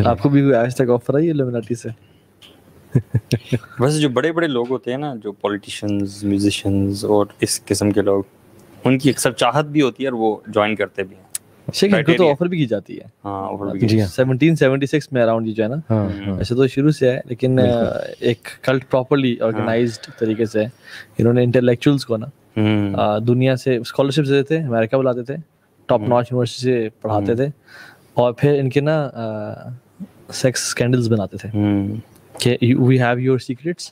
آپ کو بھی کوئی آج تک آفر آئی الومناٹی سے؟ ویسے جو بڑے بڑے لوگ ہوتے ہیں نا، جو پولیٹیشینز، میوزیشینز اور اس قسم کے لوگ، ان کی اکثر چاہت بھی ہوتی ہے اور وہ جوائن کرتے بھی ہیں. ان کو تو آفر بھی کی جاتی ہے. ہاں آفر بھی. 1776 میں اراؤنڈ یہ جو ہے نا، ایسے تو شروع سے ہے لیکن ایک کلٹ پراپرلی آرگنائزڈ طریقے سے انہوں نے انٹلیکچوئلس کو نا دنیا سے اسکالرشپ دیتے تھے، امریکہ بلاتے تھے، ٹاپ ناچ یونیورسٹی سے پڑھاتے تھے، اور پھر ان کے نا سیکس اسکینڈلز بناتے تھے کہ وی ہیو یور سیکریٹس،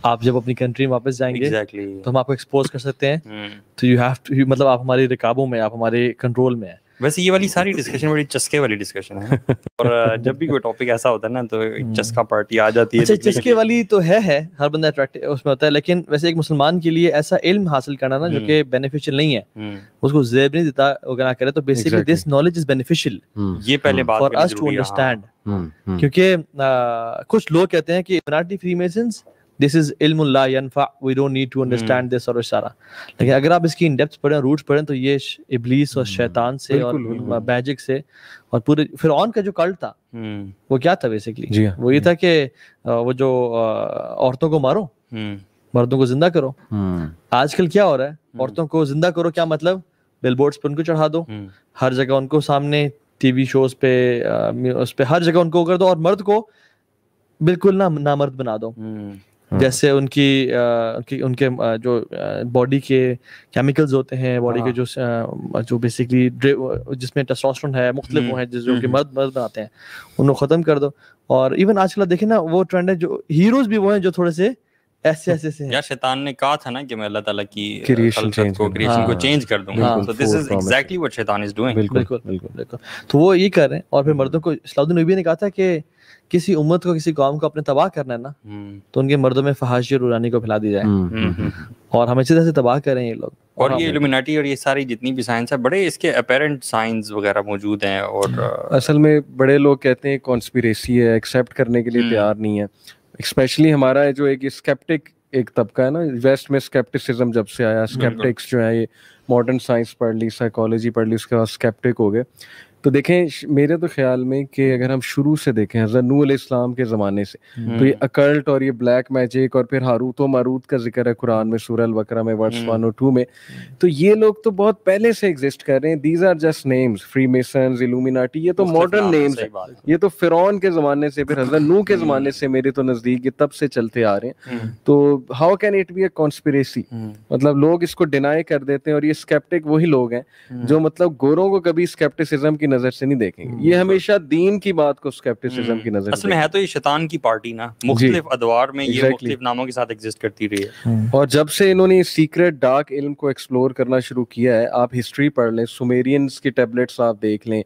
آپ جب اپنی کنٹری میں واپس جائیں گے تو ہم آپ کو ایکسپوز کر سکتے ہیں، تو یو ہیو ٹو، مطلب آپ ہماری رکابوں میں، آپ ہمارے کنٹرول میں ہیں. ویسے یہ والی ساری ڈسکشن بڑی چسکے والی ڈسکشن ہے، اور جب بھی کوئی ٹاپک ایسا ہوتا ہے نا تو چسکا پارٹی آ جاتی ہے. اچھا چسکے والی تو ہے ہر بندہ اٹریکٹ اس میں ہوتا ہے، لیکن ویسے ایک مسلمان کے لیے ایسا علم حاصل کرنا نا جو کہ بینیفیشیل نہیں ہے، اس کو زیب نہیں دیتا وہ نہ کرے، تو basically this knowledge is beneficial یہ پہلے بات فار اس ٹو انڈرسٹینڈ. کیونکہ کچھ لوگ کہتے ہیں کہ الومناٹی فری میسنز دس از علم لا ینفع، we don't need to understand this اور اشارہ، لیکن اگر آپ اس کی ان ڈیپتھ پڑھیں، روٹس پڑھیں، تو یہ ابلیس اور شیطان سے اور میجک سے، اور پورے فرعون کا جو کلٹ تھا وہ کیا تھا بیسکلی، وہ یہ تھا کہ وہ جو عورتوں کو مارو، مردوں کو زندہ کرو. آج کل کیا ہو رہا ہے، عورتوں کو زندہ کرو کیا مطلب، بل بورڈز پہ ان کو چڑھا دو، ہر جگہ ان کو سامنے ٹی وی شوز پہ، اس پہ ہر جگہ ان کو کر دو، اور مرد کو بالکل نامرد بنا دو. جیسے ان کے جو باڈی کے کیمیکلز ہوتے ہیں، باڈی کے جو بیسکلی جس میں ٹیسٹوسٹیرون ہے، مختلف وہ ہیں جو کہ مرد بناتے ہیں، ان کو ختم کر دو. اور ایون آج کل دیکھیں نا وہ ٹرینڈ ہے، جو ہیروز بھی وہ ہیں جو تھوڑے سے ایسے سے ہیں. یار شیطان نے کہا تھا نا کہ میں اللہ تعالیٰ کی خلقت کو، کریشن کو چینج کر دوں گا، so this is exactly what شیطان is doing. بالکل. تو وہ یہ کر رہے ہیں. اور پھر مردوں کو اسلام النبی نے کہا تھا کہ کسی امت کو، کسی قوم کو اپنے تباہ کرنا ہے نا، تو ان کے مردوں میں فحاشی اور رورانی کو پھیلا دی جائے، اور ہمیں اسی طرح سے تباہ کریں یہ لوگ. اور یہ الومناٹی اور یہ ساری جتنی بھی سائنس ہے، بڑے اس کے اپیرنٹ سائنس وغیرہ موجود ہیں، اور اصل میں بڑے لوگ کہتے ہیں کانسپیریسی ہے، ایکسیپٹ کرنے کے لیے تیار نہیں ہے. اسپیشلی ہمارا جو ایک اسکیپٹک ایک طبقہ ہے نا، ویسٹ میں اسکیپٹسزم جب سے آیا، اسکیپٹکس جو ہیں یہ ماڈرن سائنس پڑھ لی، سائیکالوجی پڑھ لی، اس کے بعد اسکیپٹک ہو گئے. تو دیکھیں میرے تو خیال میں کہ اگر ہم شروع سے دیکھیں حضرت نوح علیہ السلام کے زمانے سے، تو یہ اکلٹ اور یہ بلیک میجک، اور پھر ہاروت و ماروت کا ذکر ہے قرآن میں سورہ البقرہ میں ورس 1 اور 2 میں. تو یہ لوگ تو بہت پہلے سے ایگزسٹ کر رہے ہیں. These are just names, free masons, Illuminati, یہ تو ماڈرن نیمز ہیں. یہ تو فرعون کے زمانے سے، پھر حضرت نوح کے زمانے سے میرے تو نزدیک یہ تب سے چلتے آ رہے ہیں. تو how can it be a conspiracy? مطلب لوگ اس کو ڈینائی کر دیتے ہیں، اور یہ اسکیپٹک وہی لوگ ہیں جو مطلب گوروں کو کبھی اسکیپٹسزم کی نظر سے نہیں دیکھیں گے. یہ ہمیشہ دین کی بات کو اسکیپٹسزم کی نظر سے. اصل میں ہے تو یہ شیطان کی پارٹی نا، مختلف ادوار میں یہ مختلف ناموں کے ساتھ ایگزسٹ کرتی رہی ہے. اور جب سے انہوں نے سیکرٹ ڈارک علم کو ایکسپلور کرنا شروع کیا ہے، آپ ہسٹری پڑھ لیں، سومیرینز کی ٹیبلٹس آپ دیکھ لیں،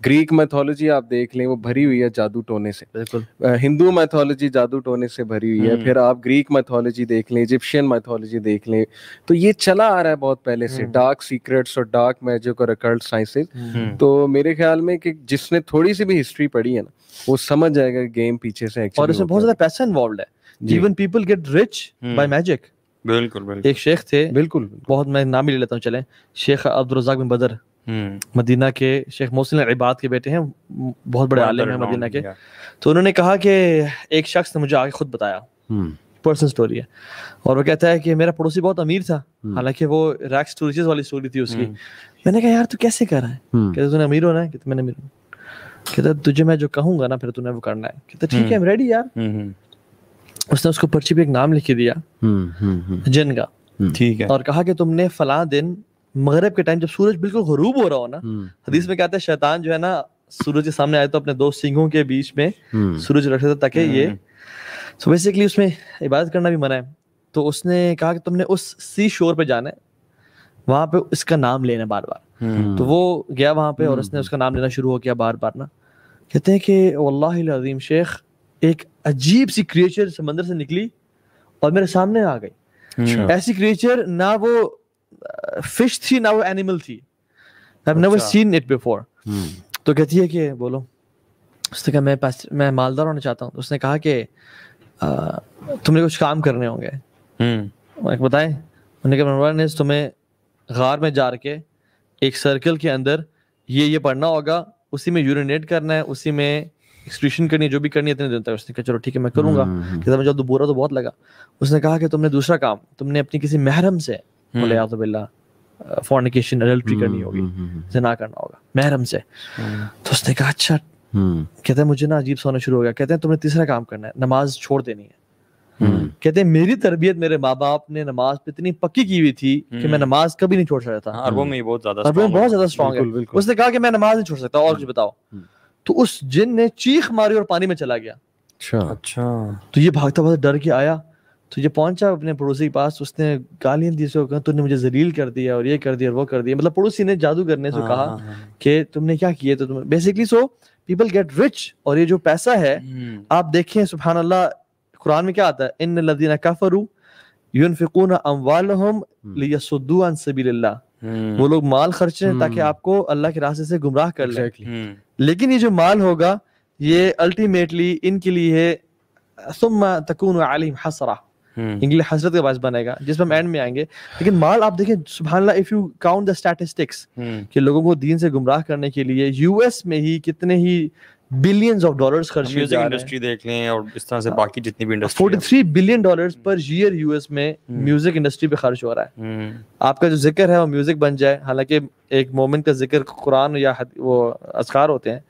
گریک میتھولوجی آپ دیکھ لیں، وہ بھری ہوئی ہے جادو ٹونے سے. ہندو میتھولوجی جادو ٹونے سے بھری ہوئی ہے. پھر آپ گریک میتھولوجی دیکھ لیں، ایجپشین میتھولوجی دیکھ لیں. تو یہ چلا آ رہا ہے بہت پہلے سے، ڈارک سیکرٹس اور ڈارک میجک اور اکلٹ سائنسز. تو میرے خیال میں کہ جس نے تھوڑی سی بھی ہسٹری پڑھی ہے نا، وہ سمجھ جائے گا گیم پیچھے سے ایکچولی. اور اس میں بہت زیادہ پیسہ انوالوڈ ہے. Even people get rich by magic. بالکل. ایک شیخ تھے، بالکل بہت، میں نام ہی لے لیتا ہوں چلیں، شیخ عبدالرزاق بن بدر، مدینہ کے، شیخ محسن العباد کے بیٹے ہیں، بہت بڑے عالم ہیں مدینہ کے. تو انہوں نے کہا کہ ایک شخص نے مجھے آگے خود بتایا، پرسنل سٹوری ہے، اور وہ کہتا ہے کہ میرا پڑوسی بہت امیر تھا، حالانکہ وہ ریکس ٹو ریچز والی سٹوری تھی اس کی. میں نے کہا یار تو کیسے کر رہا ہے؟ کہتا تو نے امیر ہونا ہے؟ کہتا میں نے امیر ہوں. کہتا تجھے میں جو کہوں گا نا پھر تو نے وہ کرنا ہے. کہتا ٹھیک ہے ایم ریڈی یار. اس نے اس کو پرچی پہ ایک نام لکھ کے دیا جن کا، ٹھیک ہے، اور کہا کہ تم نے فلاں دن مغرب کے ٹائم جب سورج بالکل غروب ہو رہا ہو نا، حدیث میں کہتا ہے شیطان جو ہے نا سورج کے سامنے آئے تو اپنے دو سینگوں کے بیچ میں سورج رکھتا تھا تاکہ یہ، سو بیسیکلی اس میں عبادت کرنا بھی منع ہے. تو اس نے کہا کہ تم نے اس سی شور پہ جانا ہے، وہاں پہ اس کا نام لینا بار بار. تو وہ گیا وہاں پہ اور اس نے اس کا نام لینا شروع ہو کیا بار بار نا. کہتے ہیں کہ واللہ العظیم شیخ ایک عجیب سی کریچر سمندر سے نکلی اور میرے سامنے آ گئی. ایسی کریچر نہ وہ فش تھی نہ وہ اینیمل تھی. I've never seen it before. تو کہتی ہے کہ بولو. اس نے کہا میں مالدار ہونا چاہتا ہوں. اس نے کہا کہ تم نے کچھ کام کرنے ہوں گے. بتائیں. انہوں نے کہا تمہیں غار میں جا کے ایک سرکل کے اندر یہ پڑھنا ہوگا، اسی میں یورینیٹ کرنا ہے، اسی میں ایکسپریشن کرنی ہے جو بھی کرنی ہے اتنے دن تک. اس نے کہا چلو ٹھیک ہے میں کروں گا. کہتا میں جب برا تو بہت لگا. اس نے کہا کہ تم نے دوسرا کام, تم نے اپنی کسی محرم سے ولیعاذ باللہ فورنیکیشن ایڈلٹری کرنی ہوگی, زنا کرنا ہوگا محرم سے. تو اس نے کہا اچھا. کہتے ہیں مجھے نا عجیب سا ہونا شروع ہو گیا. کہتے ہیں تم نے تیسرا کام کرنا ہے, نماز چھوڑ دینی ہے. کہتے ہیں میری تربیت میرے ماں باپ نے نماز پہ اتنی پکی کی ہوئی تھی کہ میں نماز کبھی نہیں چھوڑ سکتا تھا. عربوں میں بہت زیادہ اسٹرانگ ہے. اس نے کہا کہ میں نماز نہیں چھوڑ سکتا, اور کچھ بتاؤ. تو اس جن نے چیخ ماری اور پانی میں چلا گیا. اچھا. تو یہ بھاگتا بھاگتا ڈر کے آیا, تو یہ پہنچا اپنے پڑوسی کے پاس. اس نے گالیاں دی سے کہا تو نے مجھے ذلیل کر دیا اور یہ کر دیا اور وہ کر دیا. مطلب پڑوسی نے جادو کرنے سے کہا کہ تم نے کیا کیا. تو تم basically so people get rich. اور یہ جو پیسہ ہے آپ دیکھیں سبحان اللہ قرآن میں کیا آتا ہے, ان الذین کفروا ينفقون اموالهم لیصدوا عن سبیل اللہ. وہ لوگ مال خرچ ہیں تاکہ آپ کو اللہ کے راستے سے گمراہ کر لیں. لیکن یہ جو مال ہوگا یہ الٹیمیٹلی ان کے لیے ہے ثم تکون علیہم حسرہ, ان کے لیے حسرت کا باعث بنے گا, جس میں ہم اینڈ میں آئیں گے. لیکن مال آپ دیکھیں سبحان اللہ, if you count the statistics کہ لوگوں کو دین سے گمراہ کرنے کے لیے یو ایس میں ہی کتنے ہی بلینز آف ڈالرز خرچ ہوئے جا رہے ہیں. انڈسٹری دیکھ لیں اور اس طرح سے باقی جتنی بھی industry, 43 billion dollars per year U S میں میوزک انڈسٹری پہ خرچ ہو رہا ہے. آپ کا جو ذکر ہے وہ میوزک بن جائے, حالانکہ ایک مومن کا ذکر قرآن یا وہ اذکار ہوتے ہیں,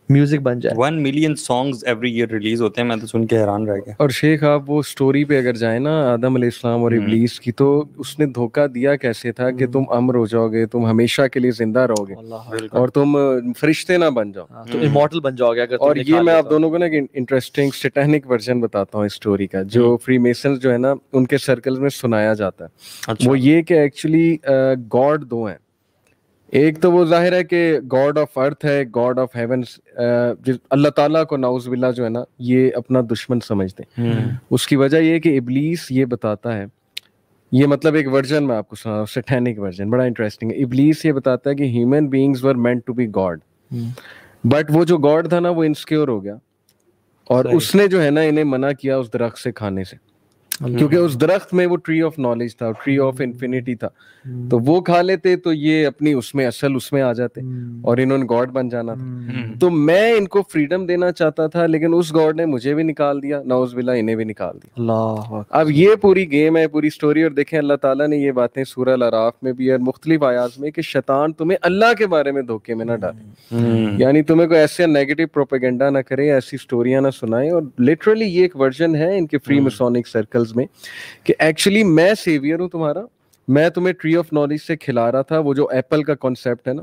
میوزک بن جائے. 1 million songs every year release ہوتے ہیں. میں تو سن کے حیران رہ گیا. اور شیخ آپ وہ سٹوری پہ اگر جائیں نا آدم علیہ السلام اور ابلیس کی, تو اس نے دھوکہ دیا کیسے تھا کہ تم امر ہو جاؤ گے, تم ہمیشہ کے لیے زندہ رہو گے اور تم فرشتے نہ بن جاؤ, تو امورٹل بن جاؤ گے. اور یہ میں آپ دونوں کو نا ایک انٹرسٹنگ سیٹینک ورژن بتاتا ہوں اس سٹوری کا, جو فری میسنز جو ہے نا ان کے سرکلز میں سنایا جاتا ہے. وہ یہ کہ ایکچولی گاڈ دو ہیں. ایک تو وہ ظاہر ہے کہ گاڈ آف ارتھ ہے, گاڈ آف ہیونس. اللہ تعالیٰ کو نعوذ باللہ جو ہے نا یہ اپنا دشمن سمجھتے ہیں. اس کی وجہ یہ کہ ابلیس یہ بتاتا ہے, یہ مطلب ایک ورژن میں آپ کو سنا رہا ہوں, سیٹینک ورژن, بڑا انٹرسٹنگ ہے. ابلیس یہ بتاتا ہے کہ human beings were meant to be God, but وہ جو گاڈ تھا نا وہ انسیکیور ہو گیا, اور اس نے جو ہے نا انہیں منع کیا اس درخت سے کھانے سے, کیونکہ اس درخت میں وہ ٹری آف نالج تھا, ٹری آف انفینٹی تھا. تو وہ کھا لیتے تو یہ اپنی اس میں اصل اس میں آ جاتے اور انہوں نے گاڈ بن جانا تھا. تو میں ان کو فریڈم دینا چاہتا تھا, لیکن اس گاڈ نے مجھے بھی نکال دیا, نعوذ باللہ انہیں بھی نکال دیا. اللہ. اب یہ پوری گیم ہے, پوری سٹوری. اور دیکھیں اللہ تعالیٰ نے یہ باتیں سورہ الاعراف میں بھی اور مختلف آیات میں کہ شیطان تمہیں اللہ کے بارے میں دھوکے میں نہ ڈالے, یعنی تمہیں کوئی ایسے نیگیٹو پروپیگنڈا نہ کرے, ایسی سٹوریاں نہ سنائے. اور لٹرلی یہ ایک ورژن ہے ان کے فری مسونک سرکلز میں کہ ایکچولی میں سیویئر ہوں تمہارا, میں تمہیں ٹری آف نالج سے کھلا رہا تھا. وہ جو ایپل کا کانسیپٹ ہے نا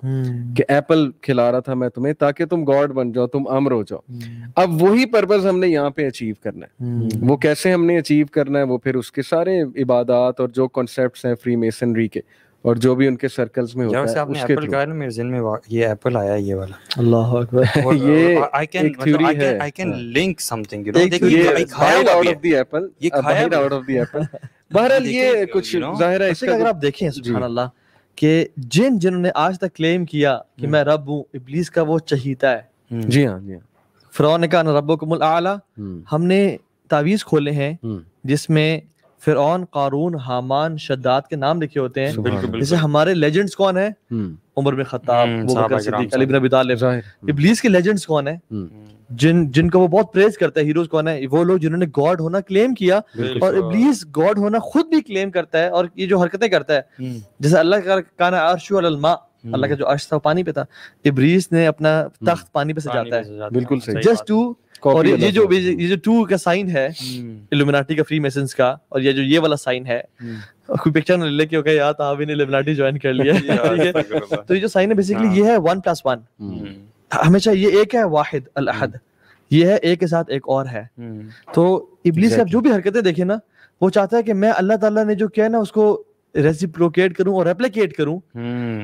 کہ ایپل کھلا رہا تھا میں تمہیں تاکہ تم گاڈ بن جاؤ, تم امر ہو جاؤ. اب وہی پرپز ہم نے یہاں پہ اچیو کرنا ہے. وہ کیسے ہم نے اچیو کرنا ہے, وہ پھر اس کے سارے عبادات اور جو کانسیپٹس ہیں فری میسنری کے اور جو بھی ان کے سرکلز میں ہوتا ہے آپ نے ایپل کہا نا, میرے ذہن میں یہ ایپل آیا یہ والا. اللہ اکبر. یہ ایک تھیوری ہے. I can link something, you know. یہ کھایا out of the apple, یہ کھایا out of the apple. بہرحال یہ کچھ ظاہر ہے. اس کا اگر آپ دیکھیں سبحان اللہ کہ جنہوں نے آج تک کلیم کیا کہ میں رب ہوں, ابلیس کا وہ چہیتا ہے. جی ہاں, جی ہاں. فرعون نے کہا ربکم الاعلی. ہم نے تعویذ کھولے ہیں جس میں فرعون, قارون, حامان, شداد کے نام لکھے ہوتے ہیں. جیسے ہمارے لیجنڈز کون ہیں, عمر بن خطاب, ابوبکر صدیق, علی بن ابی طالب. ابلیس کے لیجنڈز کون ہیں, جن کو وہ بہت پریز کرتا ہے, ہیروز کون ہیں, وہ لوگ جنہوں نے گاڈ ہونا کلیم کیا. اور ابلیس گاڈ ہونا خود بھی کلیم کرتا ہے, اور یہ جو حرکتیں کرتا ہے جیسے اللہ کا کان عرش علی الماء, اللہ کا جو عرش تھا پانی پہ تھا, ابلیس نے اپنا تخت پانی پہ سجاتا ہے. بالکل صحیح. Just to. اور یہ جو 2 کا سائن ہے الومناٹی کا, فری میسنز کا, اور یہ جو یہ والا سائن ہے, کوئی پکچر نہ لے کے ہو گیا یا تو نے الومناٹی جوائن کر لیا. تو یہ جو سائن ہے بیسیکلی یہ ہے 1+1. ہمیشہ یہ ایک ہے واحد الاحد, یہ ہے ایک کے ساتھ ایک اور ہے. تو ابلیس کا جو بھی حرکتیں دیکھیں نا, وہ چاہتا ہے کہ میں اللہ تعالیٰ نے جو کیا ہے نا اس کو ریسیپروکیٹ کروں اور ریپلیکیٹ کروں,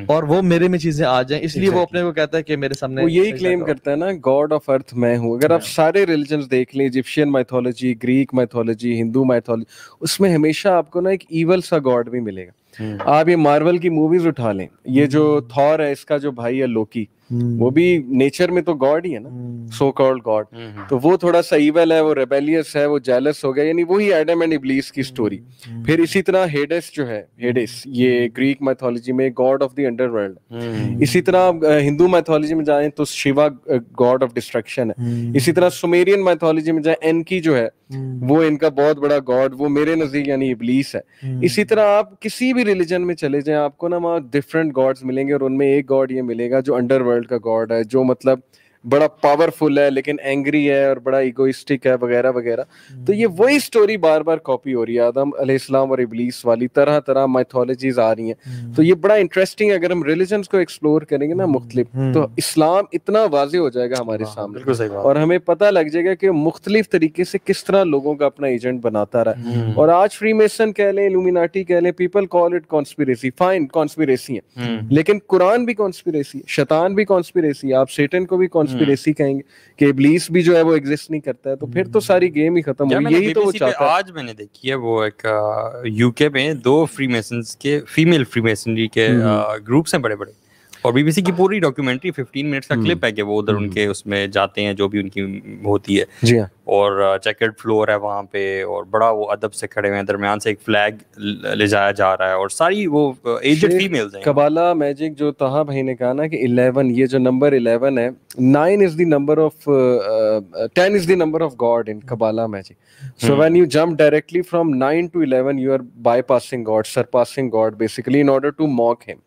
اور وہ میرے میں چیزیں آ جائیں. اس لیے وہ اپنے کو کہتا ہے کہ میرے سامنے, وہ یہی کلیم کرتا ہے نا گاڈ آف ارتھ میں ہوں. اگر آپ سارے ریلیجنز دیکھ لیں, ایجپشین مائتھولوجی, گریک مائتھولوجی, ہندو مائتھولوجی, اس میں ہمیشہ آپ کو نا ایک ایول سا گاڈ بھی ملے گا. آپ یہ مارول کی موویز اٹھا لیں, یہ جو تھور ہے اس کا جو بھائی ہے لوکی, وہ بھی نیچر میں تو گاڈ ہی ہے نا, سو کالڈ گاڈ. تو وہ تھوڑا سا ایول ہے, وہ ریبیلیس ہے, وہ جیلس ہو گیا, یعنی وہی ایڈم اینڈ ابلیس کی سٹوری. پھر اسی طرح ہیڈس جو ہے, ہیڈس یہ گریک میتھولوجی میں God of the under world. اسی طرح ہندو میتھولوجی میں جائیں تو شیوا گاڈ آف ڈسٹرکشن ہے. اسی طرح سومیرین میتھولوجی میں جائیں انکی جو ہے وہ ان کا بہت بڑا گاڈ, وہ میرے نزدیک یعنی ابلیس ہے. اسی طرح آپ کسی بھی ریلیجن میں چلے جائیں آپ کو نا وہاں ڈفرینٹ گاڈز ملیں گے, اور ان میں ایک گاڈ یہ ملے گا جو انڈر ورلڈ کا گاڈ ہے, جو مطلب بڑا پاورفل ہے لیکن اینگری ہے اور بڑا ایگوئسٹک ہے وغیرہ وغیرہ. تو یہ وہی سٹوری بار بار کاپی ہو رہی ہے, آدم علیہ السلام اور ابلیس والی طرح طرح میتھولوجیز آ رہی ہیں. تو یہ بڑا انٹرسٹنگ ہے, اگر ہم ریلیجنس کو ایکسپلور کریں گے نا مختلف, تو اسلام اتنا واضح ہو جائے گا ہمارے سامنے, اور ہمیں پتہ لگ جائے گا کہ مختلف طریقے سے کس طرح لوگوں کا اپنا ایجنٹ بناتا رہا ہے. اور آج فری میسن کہہ لیں, الومیناٹی کہہ لیں, people call it conspiracy, fine conspiracy ہے, لیکن قرآن بھی کانسپیریسی ہے, شیطان بھی کانسپیریسی ہے, آپ سیٹن کو بھی کانسپیریسی کہیں گے کہ ابلیس بھی جو ہے وہ ایگزسٹ نہیں کرتا ہے, تو پھر تو ساری گیم ہی ختم ہوئی. یہی تو وہ چاہتا ہے. آج میں نے دیکھی ہے وہ ایک یو کے میں 2 فری میسنز کے فیمیل فری میسنری کے گروپس ہیں بڑے بڑے, اور بی بی سی کی پوری ڈاکیومنٹری 15 منٹس کا کلپ ہے کہ وہ ادھر ان کے اس میں جاتے ہیں جو بھی ان کی ہوتی ہے, جی ہاں, اور چیکرڈ فلور ہے وہاں پہ, اور بڑا وہ ادب سے کھڑے ہوئے ہیں, درمیان سے ایک فلیگ لے جایا جا رہا ہے, اور ساری وہ ایجڈ فیمیلز ہیں. کبالا میجک جو طہا بھائی نے کہا نا کہ 11, یہ جو نمبر 11 ہے, 9 is the number of 10 is the number of God in Kabbalah magic. So when you jump directly from 9 to 11, you are bypassing God, surpassing God basically in order to mock him.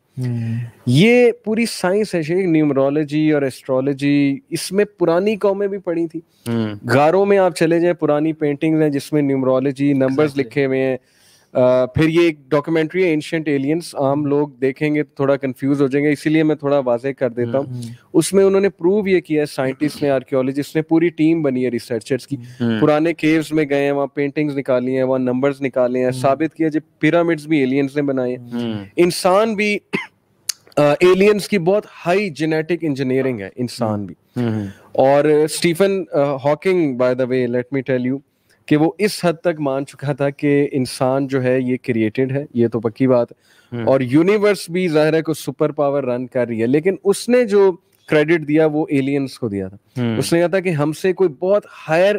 یہ پوری science ہے شیخ, نیومرولوجی اور astrology, اس میں پرانی قومیں بھی پڑھی تھی. غاروں میں آپ چلے جائیں, پرانی پینٹنگز ہیں جس میں نیومرولوجی نمبرز لکھے ہوئے ہیں. پھر یہ ایک ڈاکومنٹری ہے اینشینٹ ایلینس, عام لوگ دیکھیں گے تو تھوڑا کنفیوز ہو جائیں گے, اسی لیے میں تھوڑا واضح کر دیتا ہوں. اس میں انہوں نے پروو یہ کیا ہے, سائنٹسٹ نے, آرکیولوجسٹ نے, پوری ٹیم بنی ہے ریسرچرز کی, پرانے کیوز میں گئے ہیں, وہاں پینٹنگز نکالی ہیں, وہاں نمبرز نکالے ہیں, ثابت کیا جب پیرامڈز بھی ایلینز نے بنائے ہیں. انسان بھی ایلینز کی بہت ہائی جینیٹک انجینئرنگ ہے, انسان بھی. اور Stephen Hawking by the way let me tell you کہ وہ اس حد تک مان چکا تھا کہ انسان جو ہے یہ کریٹڈ ہے, یہ تو پکی بات ہے, اور یونیورس بھی ظاہر ہے کوئی سپر پاور رن کر رہی ہے, لیکن اس نے جو کریڈٹ دیا وہ ایلینز کو دیا تھا. اس نے کہا تھا کہ ہم سے کوئی بہت ہائر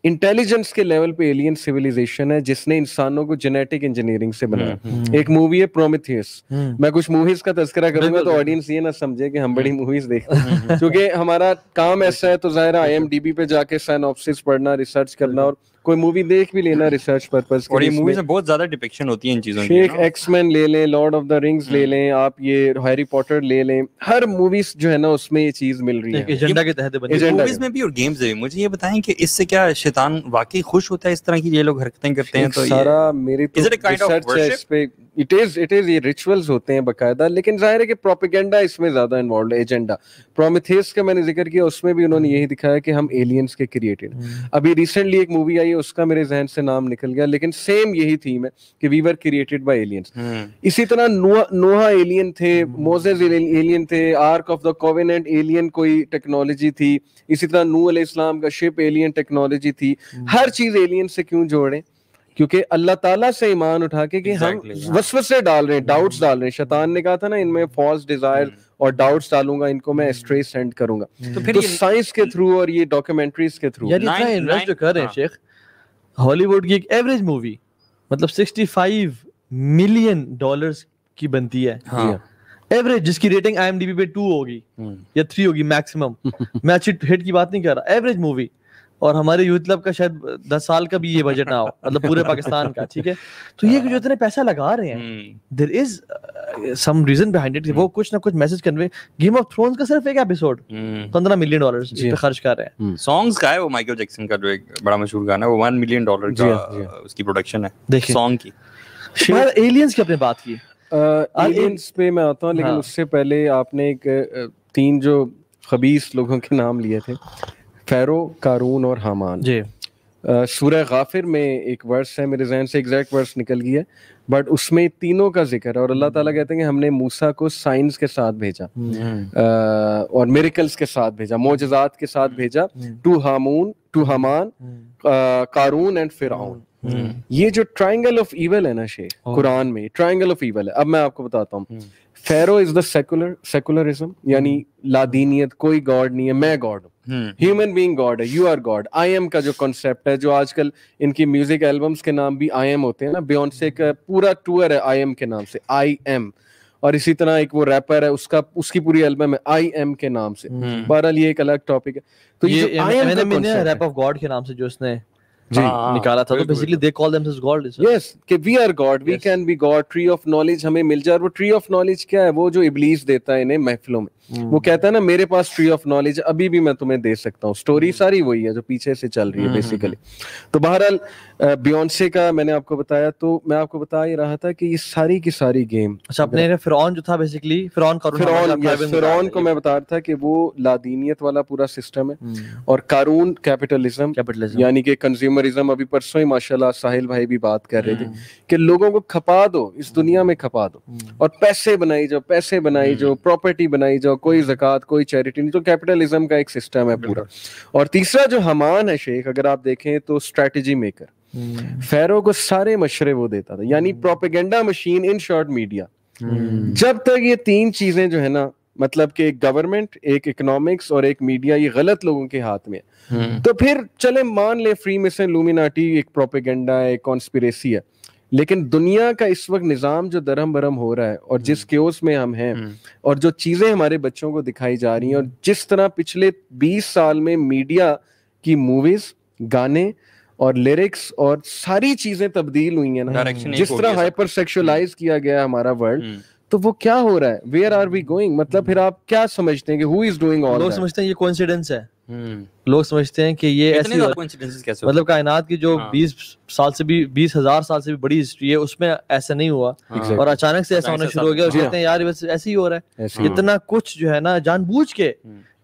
انٹیلیجنس کے لیول پہ ایلین سیویلائزیشن ہے جس نے انسانوں کو جینیٹک انجینئرنگ سے بنایا. ایک مووی ہے پرومیتھیوس, میں کچھ موویز کا تذکرہ کروں گا تو آڈینس یہ نہ سمجھے کہ ہم بڑی موویز دیکھتے ہیں, کیونکہ ہمارا کام ایسا ہے تو ظاہر ہے IMDb پہ جا کے سائنوپسس پڑھنا, ریسرچ کرنا, اور کوئی مووی دیکھ بھی لینا ریسرچ پرپز کے. اور یہ موویز میں بہت زیادہ ڈپکشن ہوتی ہیں ان چیزوں کی. شیخ ایکس مین لے لیں, لارڈ آف دا رنگز لے لیں, آپ یہ ہیری پوٹر لے لیں, ہر موویز جو ہے نا اس میں یہ چیز مل رہی ہے ایجنڈا کے تحت بنی موویز میں بھی اور گیمز میں بھی. مجھے یہ بتائیں کہ اس سے کیا شیطان واقعی خوش ہوتا ہے اس طرح کی یہ لوگ حرکتیں کرتے ہیں؟ تو سارا میری تو ریسرچ ہے اس پہ, اٹ از یہ ریچولز ہوتے ہیں باقاعدہ, لیکن ظاہر ہے کہ پروپیگنڈا اس میں زیادہ انوالوڈ ہے. ایجنڈا پرومیتھیس کا میں نے ذکر کیا, اس میں بھی انہوں نے یہی دکھایا کہ ہم ایلینز کے کریٹڈ. ابھی ریسنٹلی ایک مووی آئی ہے, اس کا میرے ذہن سے نام نکل گیا, لیکن سیم یہی تھیم ہے کہ we were created by aliens. اسی طرح نوح ایلین تھے, موزیز ایلین تھے, ark of the covenant alien کوئی ٹیکنالوجی تھی, اسی طرح نوح علیہ السلام کا شپ ایلین ٹیکنالوجی تھی. ہر چیز ایلین سے کیوں جوڑیں؟ کیونکہ اللہ تعالیٰ سے ایمان اٹھا کے کہ ہم وسوسے ڈال رہے ہیں, ڈاؤٹس ڈال رہے ہیں. شیطان نے کہا تھا نا ان میں فالس ڈیزائر اور ڈاؤٹس ڈالوں گا, ان کو میں اسٹرے سینڈ کروں گا. تو سائنس کے تھرو اور یہ ڈاکیومنٹریز کے تھرو یعنی اتنا انویسٹ کر رہے ہیں شیخ. ہالی ووڈ کی ایک ایوریج مووی مطلب $65 ملین کی بنتی ہے ایوریج, جس کی ریٹنگ IMDb پہ 2 ہوگی یا 3 ہوگی میکسیمم. میں اچھی ہٹ کی بات نہیں کر رہا, ایوریج مووی. اور ہمارے یوتھ کلب کا شاید 10 سال کا بھی یہ بجٹ نہ ہو, مطلب پورے پاکستان کا, ٹھیک ہے. تو یہ جو اتنے پیسہ لگا رہے ہیں, دیر از سم ریزن بیہائنڈ اٹ, وہ کچھ نہ کچھ message convey. Game of Thrones کا صرف ایک ایپیسوڈ $15 ملین اس پہ خرچ کر رہے ہیں. سانگز کا ہے وہ مائیکل جیکسن کا جو ایک بڑا مشہور گانا ہے, وہ $1 ملین کا اس کی پروڈکشن ہے سانگ کی. ایلینز کی اپنے بات کی, ایلینز پہ میں آتا ہوں, لیکن اس سے پہلے آپ نے ایک 3 جو خبیث لوگوں کے نام لیے تھے, فیرو, قارون اور حامان. جی سورہ غافر میں ایک ورس ہے, میرے ذہن سے ایگزیکٹ ورس نکل گیا ہے, بٹ اس میں تینوں کا ذکر ہے. اور اللہ تعالیٰ کہتے ہیں کہ ہم نے موسیٰ کو سائنس کے ساتھ بھیجا اور میریکلز کے ساتھ بھیجا, معجزات کے ساتھ بھیجا, ٹو حامان, قارون اینڈ فرعون. یہ جو ٹرائنگل آف ایول ہے نا شیخ, قرآن میں ٹرائنگل آف ایول ہے. اب میں آپ کو بتاتا ہوں, فیرو از دا سیکولرزم, یعنی لادینیت, کوئی گاڈ نہیں ہے, میں گاڈ ہوں, ہیومن بینگ گاڈ ہے, you are God. I am کا جو کانسیپٹ ہے, جو آج کل ان کی میوزک البمس کے نام بھی آئی ایم ہوتے ہیں نا, بیونسے کا پورا ٹور ہے آئی ایم کے نام سے, آئی ایم. اور اسی طرح ایک وہ ریپر ہے, اس کی پوری البم ہے آئی ایم کے نام سے. بہرحال یہ ایک الگ ٹاپک ہے. تو یہ ریپ آف گاڈ کے نام سے جو اس نے نکالا تھا, تو basically they call them as God. Yes, کہ we are God, we can be God. Tree of knowledge ہمیں مل جائے. اور وہ ٹری آف نالج کیا ہے, وہ جو ابلیس دیتا ہے انہیں محفلوں میں, وہ کہتا ہے نا میرے پاس ٹری آف نالج ابھی بھی میں تمہیں دے سکتا ہوں. سٹوری ساری وہی ہے جو پیچھے سے چل رہی ہے بیسیکلی. تو بہرحال بیونسے کا میں نے آپ کو بتایا, تو میں آپ کو بتا ہی رہا تھا کہ یہ ساری کی ساری گیم. اچھا, اپنے فرعون جو تھا بیسیکلی, فرعون کو میں بتا رہا تھا کہ وہ لادینیت والا پورا سسٹم ہے, اور قارون کیپٹلزم, یعنی کہ کنزیومرزم. ابھی پرسوں ہی ماشاءاللہ ساحل بھائی بھی بات کر رہے تھے کہ لوگوں کو کھپا دو, اس دنیا میں کھپا دو, اور پیسے بنائی جاؤ, پراپرٹی بنائی جاؤ, کوئی زکوٰۃ کوئی چیریٹی نہیں. تو کیپٹلزم کا ایک سسٹم ہے پورا. اور تیسرا جو حمان ہے شیخ, اگر آپ دیکھیں تو اسٹریٹجی میکر. فیرو کو سارے مشورے وہ دیتا تھا, یعنی propaganda machine, in short media. جب تک یہ تین چیزیں جو ہے نا, مطلب کہ ایک گورنمنٹ, ایک اکنامکس اور ایک میڈیا, یہ غلط لوگوں کے ہاتھ میں ہے, تو پھر چلے مان لے فری میسن, لومیناٹی ایک پروپیگنڈا ہے, ایک کانسپیریسی ہے. لیکن دنیا کا اس وقت نظام جو درہم برہم ہو رہا ہے, اور جس کیوس میں ہم ہیں, اور جو چیزیں ہمارے بچوں کو دکھائی جا رہی ہیں, اور جس طرح پچھلے 20 سال میں میڈیا کی موویز, گانے اور لیرکس اور ساری چیزیں تبدیل ہوئی ہیں نا, جس طرح ہائپر سیکشولائز کیا گیا ہے ہمارا ورلڈ, تو وہ کیا ہو رہا ہے, ویئر آر وی گوئنگ. مطلب پھر آپ کیا سمجھتے ہیں کہ ہو از ڈوئنگ آل؟ لوگ سمجھتے ہیں یہ کوئنسیڈنس ہے, لوگ سمجھتے ہیں کہ یہ ایسی, مطلب کائنات کی جو 20,000 سال سے بھی بڑی ہسٹری ہے, اس میں ایسا نہیں ہوا, اور اچانک سے ایسا ہونا شروع ہو گیا, اور کہتے ہیں یار بس ایسے ہی ہو رہا ہے. اتنا کچھ جو ہے نا جان بوجھ کے,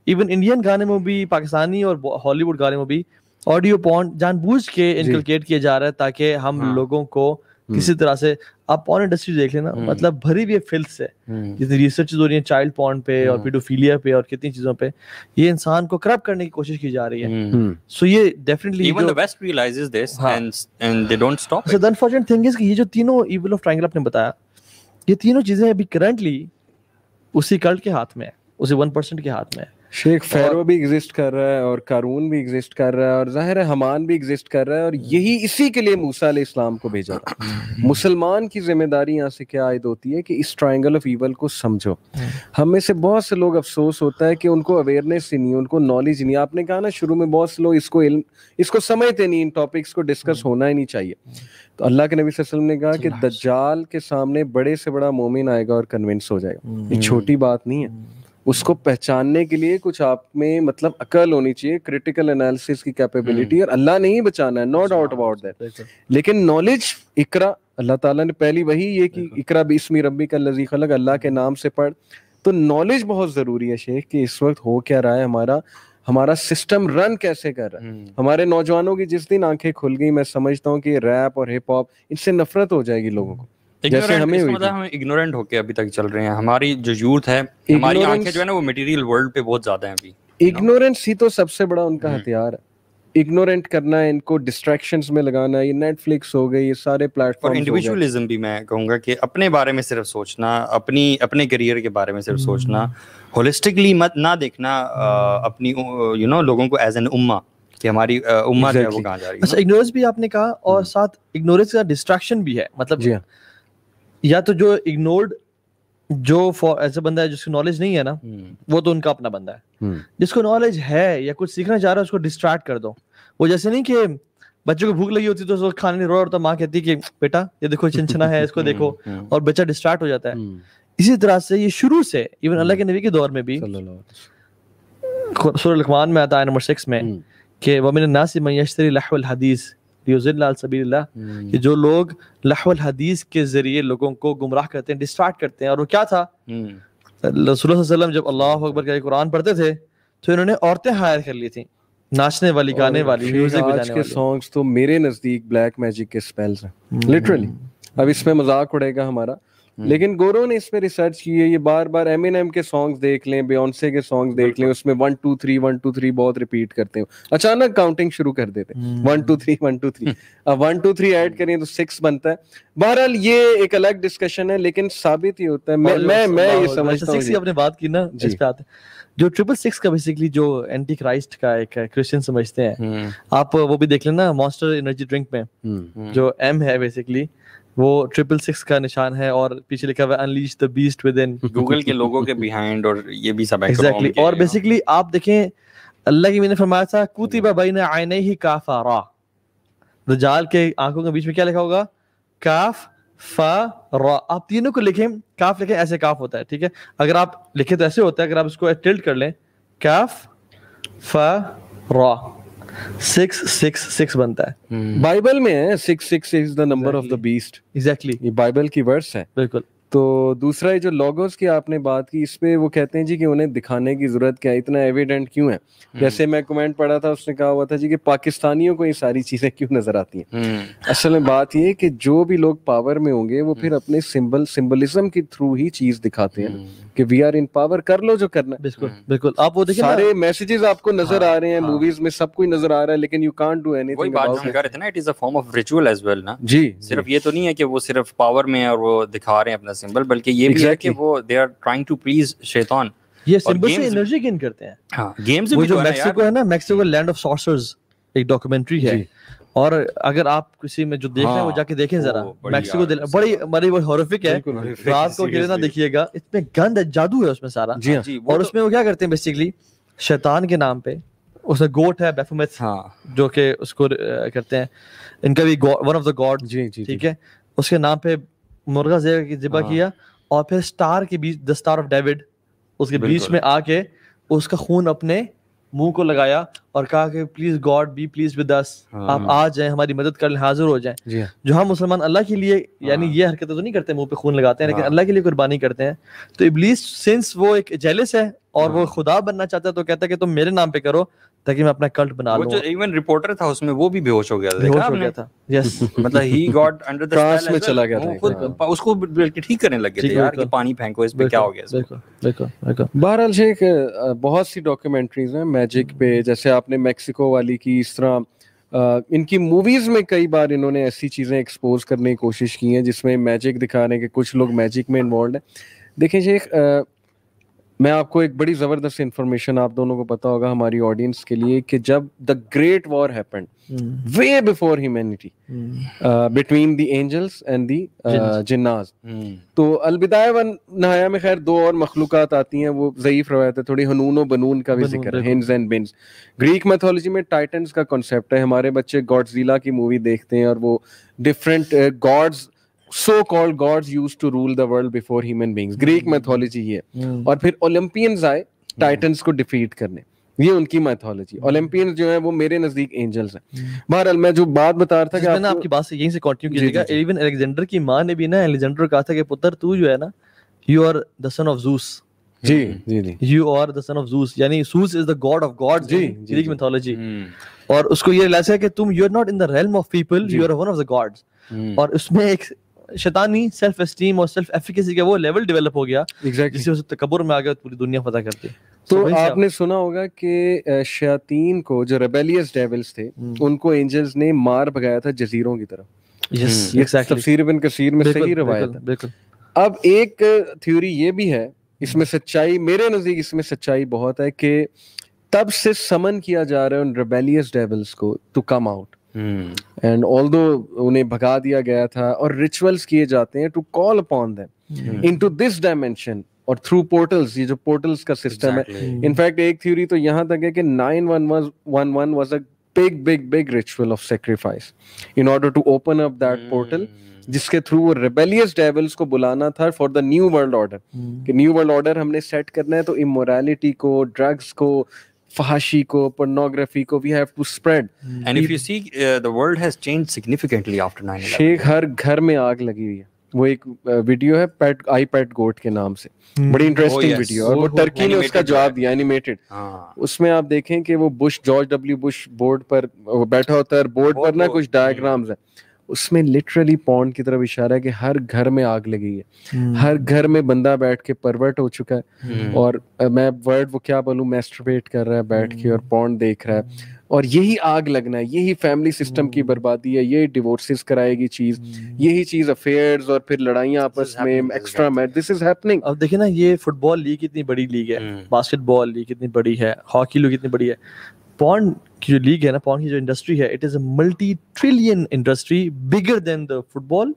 ایون انڈین گانے میں بھی, پاکستانی اور ہالی ووڈ گانے میں بھی آڈیو پورن جان بوجھ کے انکلکیٹ کیا جا رہا ہے, تاکہ ہم لوگوں کو کسی طرح سے. آپ پورن انڈسٹری دیکھ لینا, مطلب بھری ہوئی ہے فلتھ سے, جتنی ریسرچ ہو رہی ہیں چائلڈ پورن پہ اور پیڈوفیلیا پہ اور کتنی چیزوں پہ, یہ انسان کو کرپٹ کرنے کی کوشش کی جا رہی ہے. سو یہ definitely even the West realises this and they don't stop. So the unfortunate thing is کہ یہ جو تینوں ایول آف ٹرائنگل آپ نے بتایا, یہ تینوں چیزیں ابھی کرنٹلی اسی کلٹ کے ہاتھ میں ہے, اسی 1% کے ہاتھ میں ہے. شیخ فیرو بھی ایگزسٹ کر رہا ہے, اور قارون بھی ایگزسٹ کر رہا ہے, اور ظاہر ہے حمان بھی ایگزسٹ کر رہا ہے, اور یہی اسی کے لیے موسیٰ علیہ السلام کو بھیجا تھا. مسلمان کی ذمہ داری یہاں سے کیا عائد ہوتی ہے کہ اس ٹرائنگل آف ایول کو سمجھو. ہم میں سے بہت سے لوگ, افسوس ہوتا ہے کہ ان کو اویئرنیس ہی نہیں, ان کو نالج نہیں. آپ نے کہا نا شروع میں, بہت سے لوگ اس کو سمجھتے نہیں, ان ٹاپکس کو ڈسکس ہونا ہی نہیں چاہیے. تو اللہ کے نبی صلی اللہ علیہ وسلم نے کہا کہ دجال کے سامنے بڑے سے بڑا مومن آئے گا اور کنونس ہو جائے گا. یہ چھوٹی بات نہیں ہے. اس کو پہچاننے کے لیے کچھ آپ میں مطلب عقل ہونی چاہیے, کریٹیکل انالیسس کی کیپیبلٹی, اور اللہ نہیں بچانا ہے, نو ڈاؤٹ اباؤٹ دیٹ. لیکن نالج, اقرا, اللہ تعالیٰ نے پہلی وہی یہ کہ اقرا باسم ربک الذی خلق, اللہ کے نام سے پڑھ. تو نالج بہت ضروری ہے شیخ, کہ اس وقت ہو کیا رہا ہے, ہمارا سسٹم رن کیسے کر رہا ہے. ہمارے نوجوانوں کی جس دن آنکھیں کھل گئی, میں سمجھتا ہوں کہ ریپ اور ہپ ہاپ, ان سے نفرت ہو جائے گی لوگوں کو, جیسے ہمیں اگنورنٹ ہو کے ابھی تک چل رہے ہیں. ہماری جو یوتھ ہے, ہماری آنکھیں جو ہے نا وہ مٹیریل ورلڈ پہ بہت زیادہ ہیں ابھی. اگنورینس ہی تو سب سے بڑا ان کا ہتھیار ہے. اگنورینٹ کرنا ہے, ان کو ڈسٹریکشنز میں لگانا ہے. یہ نیٹ فلکس ہو گئی, یہ سارے پلیٹ فارم. اور انڈیویجولزم بھی میں کہوں گا کہ اپنے بارے میں صرف سوچنا, اپنے کریئر کے بارے میں صرف سوچنا, ہولسٹکلی مت نہ دیکھنا اپنی لوگوں کو ایز این امہ, کہ ہماری امہ جو ہے وہ کہاں جا رہی ہے. اچھا, اگنورینس بھی آپ نے کہا, اور ساتھ اگنورینس کا ڈسٹریکشن بھی ہے. مطلب یا تو جو اگنورڈ, جو ایسا بندہ ہے جس کو نالج نہیں ہے نا, وہ تو ان کا اپنا بندہ ہے. جس کو نالج ہے یا کچھ سیکھنا چاہ رہا ہے, اس کو ڈسٹریکٹ کر دو. وہ جیسے نہیں کہ بچوں کو بھوک لگی ہوتی تو کھانے نہیں رو رہا ہوتا, ماں کہتی کہ بیٹا یہ دیکھو چنچنا ہے, اس کو دیکھو, اور بچہ ڈسٹریکٹ ہو جاتا ہے. اسی طرح سے یہ شروع سے ایون اللہ کے نبی کے دور میں بھی, سورہ لقمان میں آتا ہے نمبر 6 میں, کہ وَمِنَ النَّاسِ مَن يَشْتَرِي لَهْوَ الْحَدِيثِ لِيُضِلَّ عَن سَبِيلِ اللَّهِ, کہ جو لوگ لہو الحدیث کے ذریعے لوگوں کو گمراہ کرتے ہیں, ڈسٹریکٹ کرتے ہیں. اور وہ کیا تھا, رسول اللہ صلی اللہ علیہ وسلم جب اللہ اکبر کے قرآن پڑھتے تھے تو انہوں نے عورتیں ہائر کر لی تھیں, ناچنے والی, گانے والی, میوزک بجانے والی. آج کے سانگز تو میرے نزدیک بلیک میجک کے سپیلز ہیں لٹرلی. اب اس میں مذاق اڑے گا ہمارا, لیکن گورو نے اس پہ ریسرچ کی ہے. یہ بار بار ایمینیم کے سانگز دیکھ لیں, بیونسے کے سانگز دیکھ لیں, اس میں 1 2 3 1 2 3 بہت ریپیٹ کرتے ہیں, اچانک کاؤنٹنگ شروع کر دیتے 1 2 3 1 2 3. اب 1 2 3 ایڈ کریں تو 6 بنتا ہے. بہرحال یہ ایک الگ ڈسکشن ہے, لیکن ثابت ہی ہوتا ہے. میں یہ سمجھتا ہوں 6 کی آپ نے بات کی نا, اس پہ آتے ہیں جو 666 کا بیسیکلی جو اینٹی کرائسٹ کا ایک کرسچن سمجھتے ہیں, آپ وہ بھی دیکھ لینا مانسٹر انرجی ڈرنک میں جو ایم ہے بیسیکلی وہ 666 کا نشان ہے, اور پیچھے لکھا ہوا ہے unleash the best with in. Google کے لوگوں کے بیہائنڈ اور یہ بھی سب ایگزیکٹلی. اور بیسیکلی آپ دیکھیں اللہ کی میں نے فرمایا تھا کتب بین عینیہ کافرا, دجال کے آنکھوں کے بیچ میں کیا لکھا ہوگا, کاف فا را. آپ تینوں کو لکھیں, کاف لکھیں ایسے کاف ہوتا ہے, ٹھیک ہے, اگر آپ لکھیں تو ایسے ہوتا ہے, اگر آپ اس کو ٹلٹ کر لیں کاف فا را 666 بنتا ہے. بائبل میں ہے 666 is the number of the beast. Exactly یہ بائبل کی ورس ہے. بالکل. تو دوسرا جو لوگوز کی آپ نے بات کی, اس پہ وہ کہتے ہیں جی کہ انہیں دکھانے کی ضرورت کیا ہے, اتنا ایویڈنٹ کیوں ہے. جیسے میں کمنٹ پڑھا تھا, اس نے کہا ہوا تھا جی کہ پاکستانیوں کو یہ ساری چیزیں کیوں نظر آتی ہیں. اصل میں بات یہ ہے کہ جو بھی لوگ پاور میں ہوں گے وہ پھر اپنے سمبلزم کے تھرو ہی چیز دکھاتے ہیں کہ وی آر ان پاور, کر لو جو کرنا ہے. بالکل بالکل. آپ وہ دیکھیں سارے میسیجز آپ کو نظر آ رہے ہیں موویز میں, سب کچھ نظر آ رہا ہے, لیکن you can't do anything about it. It is a form of ritual as well نا. جی, صرف یہ تو نہیں ہے کہ وہ صرف پاور میں اور وہ دکھا رہے ہیں اپنا سمبل, بلکہ یہ بھی ہے کہ وہ they are trying to please شیطان. یہ سمبل سے انرجی گین کرتے ہیں. ہاں, گیمز وہ بھی جو میکسیکو ہے نا, میکسیکو لینڈ آف سارسرز ایک ڈاکومنٹری ہے, اور اگر آپ کسی میں جو دیکھ رہے ہیں وہ جا کے دیکھیں ذرا. میکسیکو بڑی ہارفک ہے, رات کو اکیلے نہ دیکھیے گا, اس میں گند ہے, جادو ہے اس میں سارا. اور اس میں وہ کیا کرتے ہیں بیسیکلی شیطان کے نام پہ, اس میں گوٹ ہے بیفومیت جو کہ اس کو کرتے ہیں, ان کا بھی ون آف دا گاڈ, ٹھیک ہے, اس کے نام پہ مرغا ذبح کیا, اور پھر اسٹار کے بیچ دا اسٹار آف ڈیوڈ اس کے بیچ میں آ کے اس کا خون اپنے منہ کو لگایا اور کہا کہ please God be please with us, آپ آ جائیں ہماری مدد کرنے حاضر ہو جائیں. جو ہم مسلمان اللہ کے لیے یعنی یہ حرکتیں تو نہیں کرتے منہ پہ خون لگاتے ہیں, لیکن اللہ کے لیے قربانی کرتے ہیں. تو ابلیس سنس وہ ایک جیلس ہے اور وہ خدا بننا چاہتا ہے, تو کہتا ہے کہ تم میرے نام پہ کرو تاکہ میں اپنا کلٹ بنا لوں. جو ایون رپورٹر تھا اس میں وہ بھی بے ہوش ہو گیا تھا. یس, مطلب he got under the trance میں چلا گیا تھا, اس کو بلکہ ٹھیک کرنے لگے تھے یار کہ پانی پھینکو, اس پہ کیا ہو گیا. بالکل. بہرحال شیخ بہت سی ڈاکیومنٹریز ہیں میجک پہ, جیسے آپ نے میکسیکو والی کی, اس طرح ان کی موویز میں کئی بار انہوں نے ایسی چیزیں ایکسپوز کرنے کی کوشش کی ہیں جس میں میجک دکھا رہے ہیں کہ کچھ لوگ میجک میں انوالوڈ ہیں. دیکھیں شیخ, میں آپ کو ایک بڑی زبردست انفارمیشن آپ دونوں کو پتا ہوگا ہماری آڈینس کے لیے, کہ جب the great war happened way before humanity between the angels and the jinns, تو البدایہ و نہایہ میں خیر 2 اور مخلوقات آتی ہیں, وہ ضعیف روایت ہے تھوڑی, ہنون و بنون کا بھی ذکر ہے, ہنز اینڈ بنز. گریک میتھولوجی میں ٹائٹنز کا کنسیپٹ ہے. ہمارے بچے گاڈزیلا کی مووی دیکھتے ہیں اور وہ different God's, so called gods used to rule the world before human beings. Greek mythology یہ ہے. اور پھر Olympians آئے ٹائٹنز کو ڈیفیٹ کرنے, یہ ان کی میتھولوجی. Olympians جو ہیں وہ میرے نزدیک اینجلز ہیں. بہرحال میں جو بات بتا رہا تھا کہ میں آپ کی بات سے یہیں سے کنٹینیو کیجیے گا. ایون الیگزینڈر کی ماں نے بھی نا الیگزینڈر کہا تھا کہ پتر تو جو ہے نا, you are the son of Zeus. You are the son of Zeus, یعنی Zeus is the god of gods in Greek mythology. اور اس کو یہ ریلائز ہے کہ تم you are not in the realm of people, you are one of the gods. اور اس میں ایک شیطانی سیلف اسٹیم اور سیلف ایفیکیسی کا وہ لیول ڈیولپ ہو گیا جس سے اسے تکبر میں آ گیا, پوری دنیا فتح کرتی. تو آپ نے سنا ہوگا کہ شیاطین کو, جو ریبیلیس ڈیولز تھے, ان کو اینجلز نے مار بھگایا تھا جزیروں کی طرف. تفسیر ابن کثیر میں صحیح روایت ہے. بالکل. اب ایک تھیوری یہ بھی ہے, اس میں سچائی, میرے نزدیک اس میں سچائی بہت ہے, کہ تب سے سمن کیا جا رہا ہے ان ریبیلیس ڈیولز کو to come out, and although انہیں بھگا دیا گیا تھا, اور ریچولز کیے جاتے ہیں to call upon them into this dimension, اور تھرو پورٹلز, یہ جو پورٹلز کا سسٹم ہے. انفیکٹ ایک تھیوری تو یہاں تک ہے کہ 911 was a big ritual of sacrifice in order to open up that portal, جس کے تھرو وہ ریبیلیس ڈیولز کو بلانا تھا for the new world order, کہ نیو ورلڈ آرڈر ہم نے سیٹ کرنا ہے, تو امورالٹی کو, ڈرگس کو, فحاشی کو, pornography کو, we have to spread. And if you see, the world has changed significantly after 9/11. شیخ ہر گھر میں آگ لگی ہوئی ہے. وہ ایک ویڈیو ہے آئی پیٹ گوٹ کے نام سے, بڑی انٹرسٹنگ ویڈیو, اور وہ ٹرکی نے اس کا جواب دیا اینیمیٹڈ. اس میں آپ دیکھیں کہ وہ Bush, George W Bush board پر بیٹھا ہوتا ہے, اور بورڈ پر نا کچھ ڈائیگرامز ہیں, اس میں لٹرلی پورن کی طرف اشارہ ہے کہ ہر گھر میں آگ لگی ہے, ہر گھر میں بندہ بیٹھ کے پرورٹ ہو چکا ہے, اور میں ورڈ وہ کیا بولوں, میسٹربیٹ کر رہا ہے بیٹھ کے اور پورن دیکھ رہا ہے, اور یہی آگ لگنا ہے, یہی فیملی سسٹم کی بربادی ہے, یہی ڈیورسز کرائے گی چیز, یہی چیز افیئرز اور پھر لڑائیاں آپس میں extra match, this is happening. اب دیکھیں نا, یہ فٹ بال لیگ اتنی بڑی لیگ ہے, باسکٹ بال لیگ اتنی بڑی ہے, ہاکی لیگ اتنی بڑی ہے, پورن کی جو لیگ ہے نا, پورن کی جو انڈسٹری ہے, it is a multi trillion industry, bigger than the football,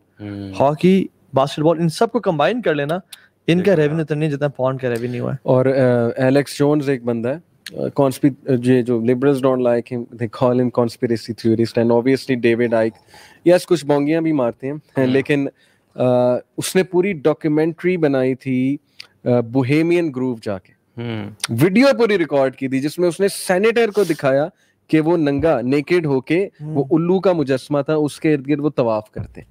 hockey, basketball, ان سب کو کمبائن کر لینا, ان کا ریونیو اتنا نہیں جتنا پورن کا ریونیو ہے. اور ایلیکس جونز ایک بندہ ہے, جو liberals don't like him, they call him conspiracy theorist, and obviously David Icke, yes کچھ بونگیاں بھی مارتے ہیں, لیکن اس نے پوری ڈاکیومنٹری بنائی تھی بوہیمین گروو جا کے, ویڈیو پوری ریکارڈ کی تھی, جس میں اس نے سینیٹر کو دکھایا کہ وہ ننگا نیکڈ ہو کے, وہ الو کا مجسمہ تھا, اس کے ارد گرد وہ طواف کرتے,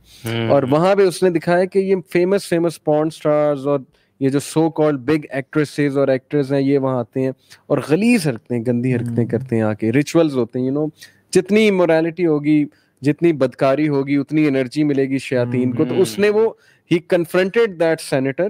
اور وہاں پہ اس نے دکھایا کہ یہ فیمس پورن سٹارز اور یہ جو سو کالڈ بگ ایکٹریسز اور ایکٹرز ہیں, یہ وہاں آتے ہیں اور غلیظ حرکتیں, گندی حرکتیں کرتے ہیں آ کے, ریچولز ہوتے ہیں, جتنی امورالٹی ہوگی, جتنی بدکاری ہوگی, اتنی انرجی ملے گی شیاطین کو. تو اس نے وہ ہی کنفرنٹڈ دیٹ سینیٹر,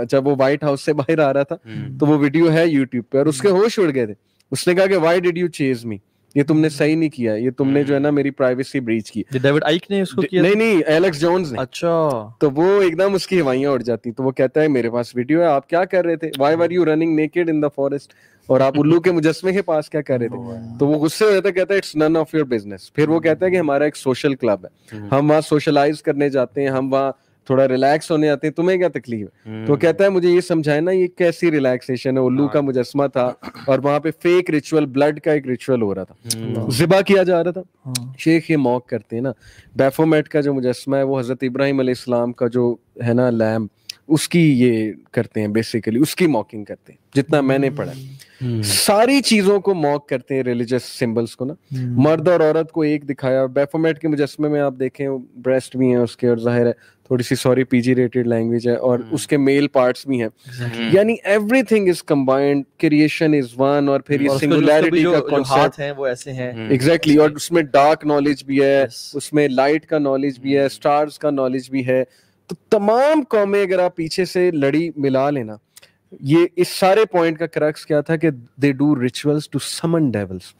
جب وہ وائٹ ہاؤس سے باہر آ رہا تھا, تو وہ ویڈیو ہے یوٹیوب پہ, اور اس کے ہوش اڑ گئے تھے. اس نے کہا کہ وائی ڈڈ یو چیز می, یہ تم نے صحیح نہیں کیا, یہ تم نے جو ہے نا میری پرائیویسی بریچ کی. ڈیوڈ آئیک نے اس کو کیا؟ نہیں, ایلیکس جونز نے. اچھا. تو وہ ایک دم اس کی ہوائیاں اڑ جاتی. تو وہ کہتا ہے میرے پاس ویڈیو ہے, آپ کیا کر رہے تھے, why were you running naked in the forest, اور آپ الو کے مجسمے کے پاس کیا کر رہے تھے. تو وہ غصے ہو جاتا ہے, کہتا ہے it's none of your business. پھر وہ کہتا ہے کہ ہمارا ایک سوشل کلب ہے, ہم وہاں سوشلائز کرنے جاتے ہیں, ہم وہاں تھوڑا ریلیکس ہونے آتے ہیں, تمہیں کیا تکلیف ہے. تو کہتا ہے مجھے یہ سمجھائے نا یہ کیسی ریلیکسیشن ہے, الو کا مجسمہ تھا اور وہاں پہ فیک ریچول, بلڈ کا ایک ریچول ہو رہا تھا, ذبح کیا جا رہا تھا. شیخ یہ موک کرتے ہیں نا, بیفومیٹ کا جو مجسمہ ہے وہ حضرت ابراہیم علیہ السلام کا جو ہے نا لیم, اس کی یہ کرتے ہیں بیسیکلی, اس کی موکنگ کرتے ہیں, جتنا میں نے پڑھا. ساری چیزوں کو موک کرتے ہیں, ریلیجس سمبلس کو نا, مرد اور عورت کو ایک دکھایا. بیفومیٹ کے مجسمے میں آپ دیکھیں بریسٹ بھی ہیں اس کے, اور ظاہر ہے تھوڑی سی سوری پی جی ریٹڈ لینگویج ہے, اور اس کے میل پارٹس بھی ہیں, یعنی every thing is combined, creation is one, اور پھر یہ سنگولیرٹی کا کانسیپٹ ہے وہ ایسے ہیں ایگزیکٹلی, اور اس میں ڈارک نالج بھی ہے, اس میں لائٹ کا نالج بھی ہے, اسٹارز کا نالج بھی ہے. تو تمام قومیں اگر آپ پیچھے سے لڑی ملا لینا, یہ اس سارے پوائنٹ کا کرکس کیا تھا کہ دے ڈو ریچولز ٹو سمن ڈیولز.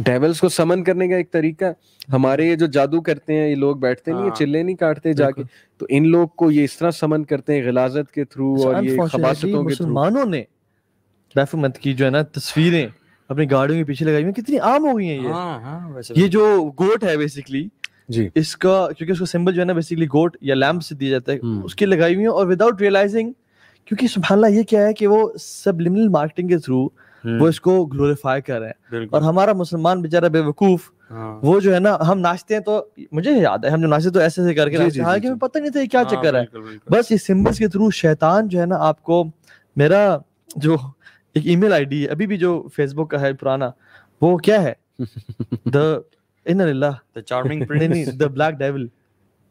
ڈیولز کو سمن کرنے کا ایک طریقہ ہے. ہمارے یہ جو جادو کرتے ہیں یہ لوگ بیٹھتے نہیں, یہ چلے نہیں کاٹتے جا کے, تو ان لوگ کو یہ اس طرح سمن کرتے ہیں غلاظت کے تھرو اور یہ خباثتوں کے تھرو. مسلمانوں نے بیفومیٹ کی جو ہے نا تصویریں اپنی گاڑیوں کے پیچھے لگائی ہوئی, کتنی عام ہو گئی ہیں. یہ جو گوٹ ہے بیسیکلی, جی اس کا کیونکہ اس کا سمبل جو ہے نا بیسیکلی گوٹ یا لیمپ سے دیا جاتا ہے, اس کی لگائی ہوئی ہیں, اور وداؤٹ ریئلائزنگ, کیونکہ سبحان اللہ یہ کیا ہے کہ وہ سبلیمنل مارکیٹنگ کے تھرو وہ اس کو گلوریفائی کر رہے ہیں. اور ہمارا مسلمان بیچارہ بے وقوف, وہ جو ہے نا, ہم ناچتے ہیں تو مجھے یاد ہے ہم جو ناچتے تو ایسے ایسے کر کے ناچتے ہیں, حالانکہ ہمیں پتہ نہیں تھا یہ کیا چکر ہے. بس یہ سمبلس کے تھرو شیطان جو ہے نا, آپ کو میرا جو ایک ای میل آئی ڈی ہے ابھی بھی جو فیس بک کا ہے پرانا, وہ کیا ہے, دا ان اللہ the charming نہیں دا بلیک ڈیول.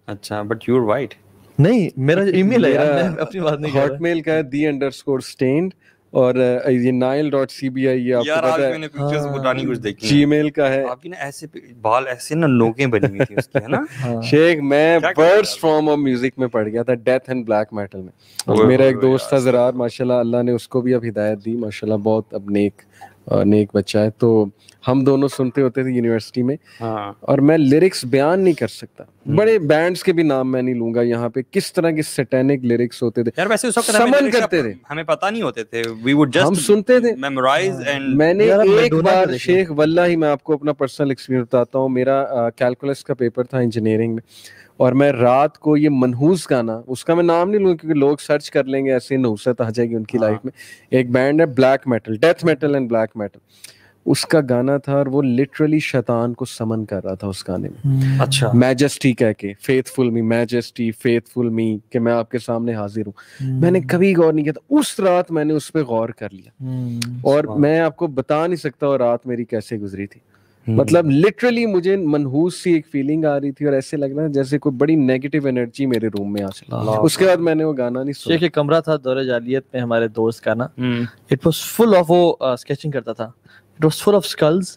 اچھا, but you're white. نہیں, میرا جو ای میل ہے, میں اپنی بات نہیں کر رہا, ہاٹ میل کا ہے the_stained, اور یہ nile.cbi, یہ آپ کو پتہ ہے. میں نے پکچرز پرانی کچھ دیکھی, جی میل کا ہے. آپ کی نا ایسے بال ایسے نا نوکیں بنی ہوئی تھی اس کی, ہے نا. شیخ میں ورسٹ فارم آف میوزک میں پڑھ گیا تھا, ڈیتھ اینڈ بلیک میٹل میں. میرا ایک دوست تھا زرار, ماشاءاللہ اللہ نے اس کو بھی اب ہدایت دی, ماشاءاللہ بہت اب نیک بچہ ہے. تو ہم دونوں سنتے ہوتے تھے یونیورسٹی میں, اور میں لیرکس بیان نہیں کر سکتا, بڑے بینڈز کے بھی نام میں نہیں لوں گا یہاں پہ, کس طرح کے سیٹینک لیرکس ہوتے تھے. یار ویسے اس وقت سمن کرتے تھے, ہمیں پتہ نہیں ہوتے تھے, we would just ہم سنتے تھے, memorize. and میں نے ایک بار شیخ واللہ میں آپ کو اپنا پرسنل ایکسپیرینس بتاتا ہوں, میرا کیلکولس کا پیپر تھا انجینئرنگ میں, اور میں رات کو یہ منحوس گانا, اس کا میں نام نہیں لوں کیونکہ لوگ سرچ کر لیں گے, ایسے نحوست آ جائے گی ان کی لائف میں. ایک بینڈ ہے black metal, death metal and black metal, اس کا گانا تھا, اور وہ لٹرلی شیطان کو سمن کر رہا تھا اس گانے میں. اچھا, میجسٹی کہہ کے, فیتھفل می, میجسٹی فیتھفل می, کہ میں آپ کے سامنے حاضر ہوں. میں نے کبھی غور نہیں کیا تھا, اس رات میں نے اس پہ غور کر لیا, اور میں آپ کو بتا نہیں سکتا وہ رات میری کیسے گزری تھی. مطلب لٹرلی مجھے منحوس سی ایک فیلنگ آ رہی تھی, اور ایسے لگ رہا جیسے کوئی بڑی نیگیٹو انرجی میرے روم میں آ چلا. اس کے بعد میں نے وہ گانا نہیں سنا. شیخ ایک کمرہ تھا دور جالیت میں ہمارے دوست کا نا, اٹ واز فل آف, وہ اسکیچنگ کرتا تھا, it was full of skills,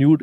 nude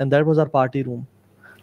and that was our party room,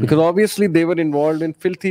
because obviously they were involved in filthy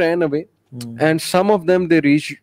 ran away and some of them they reached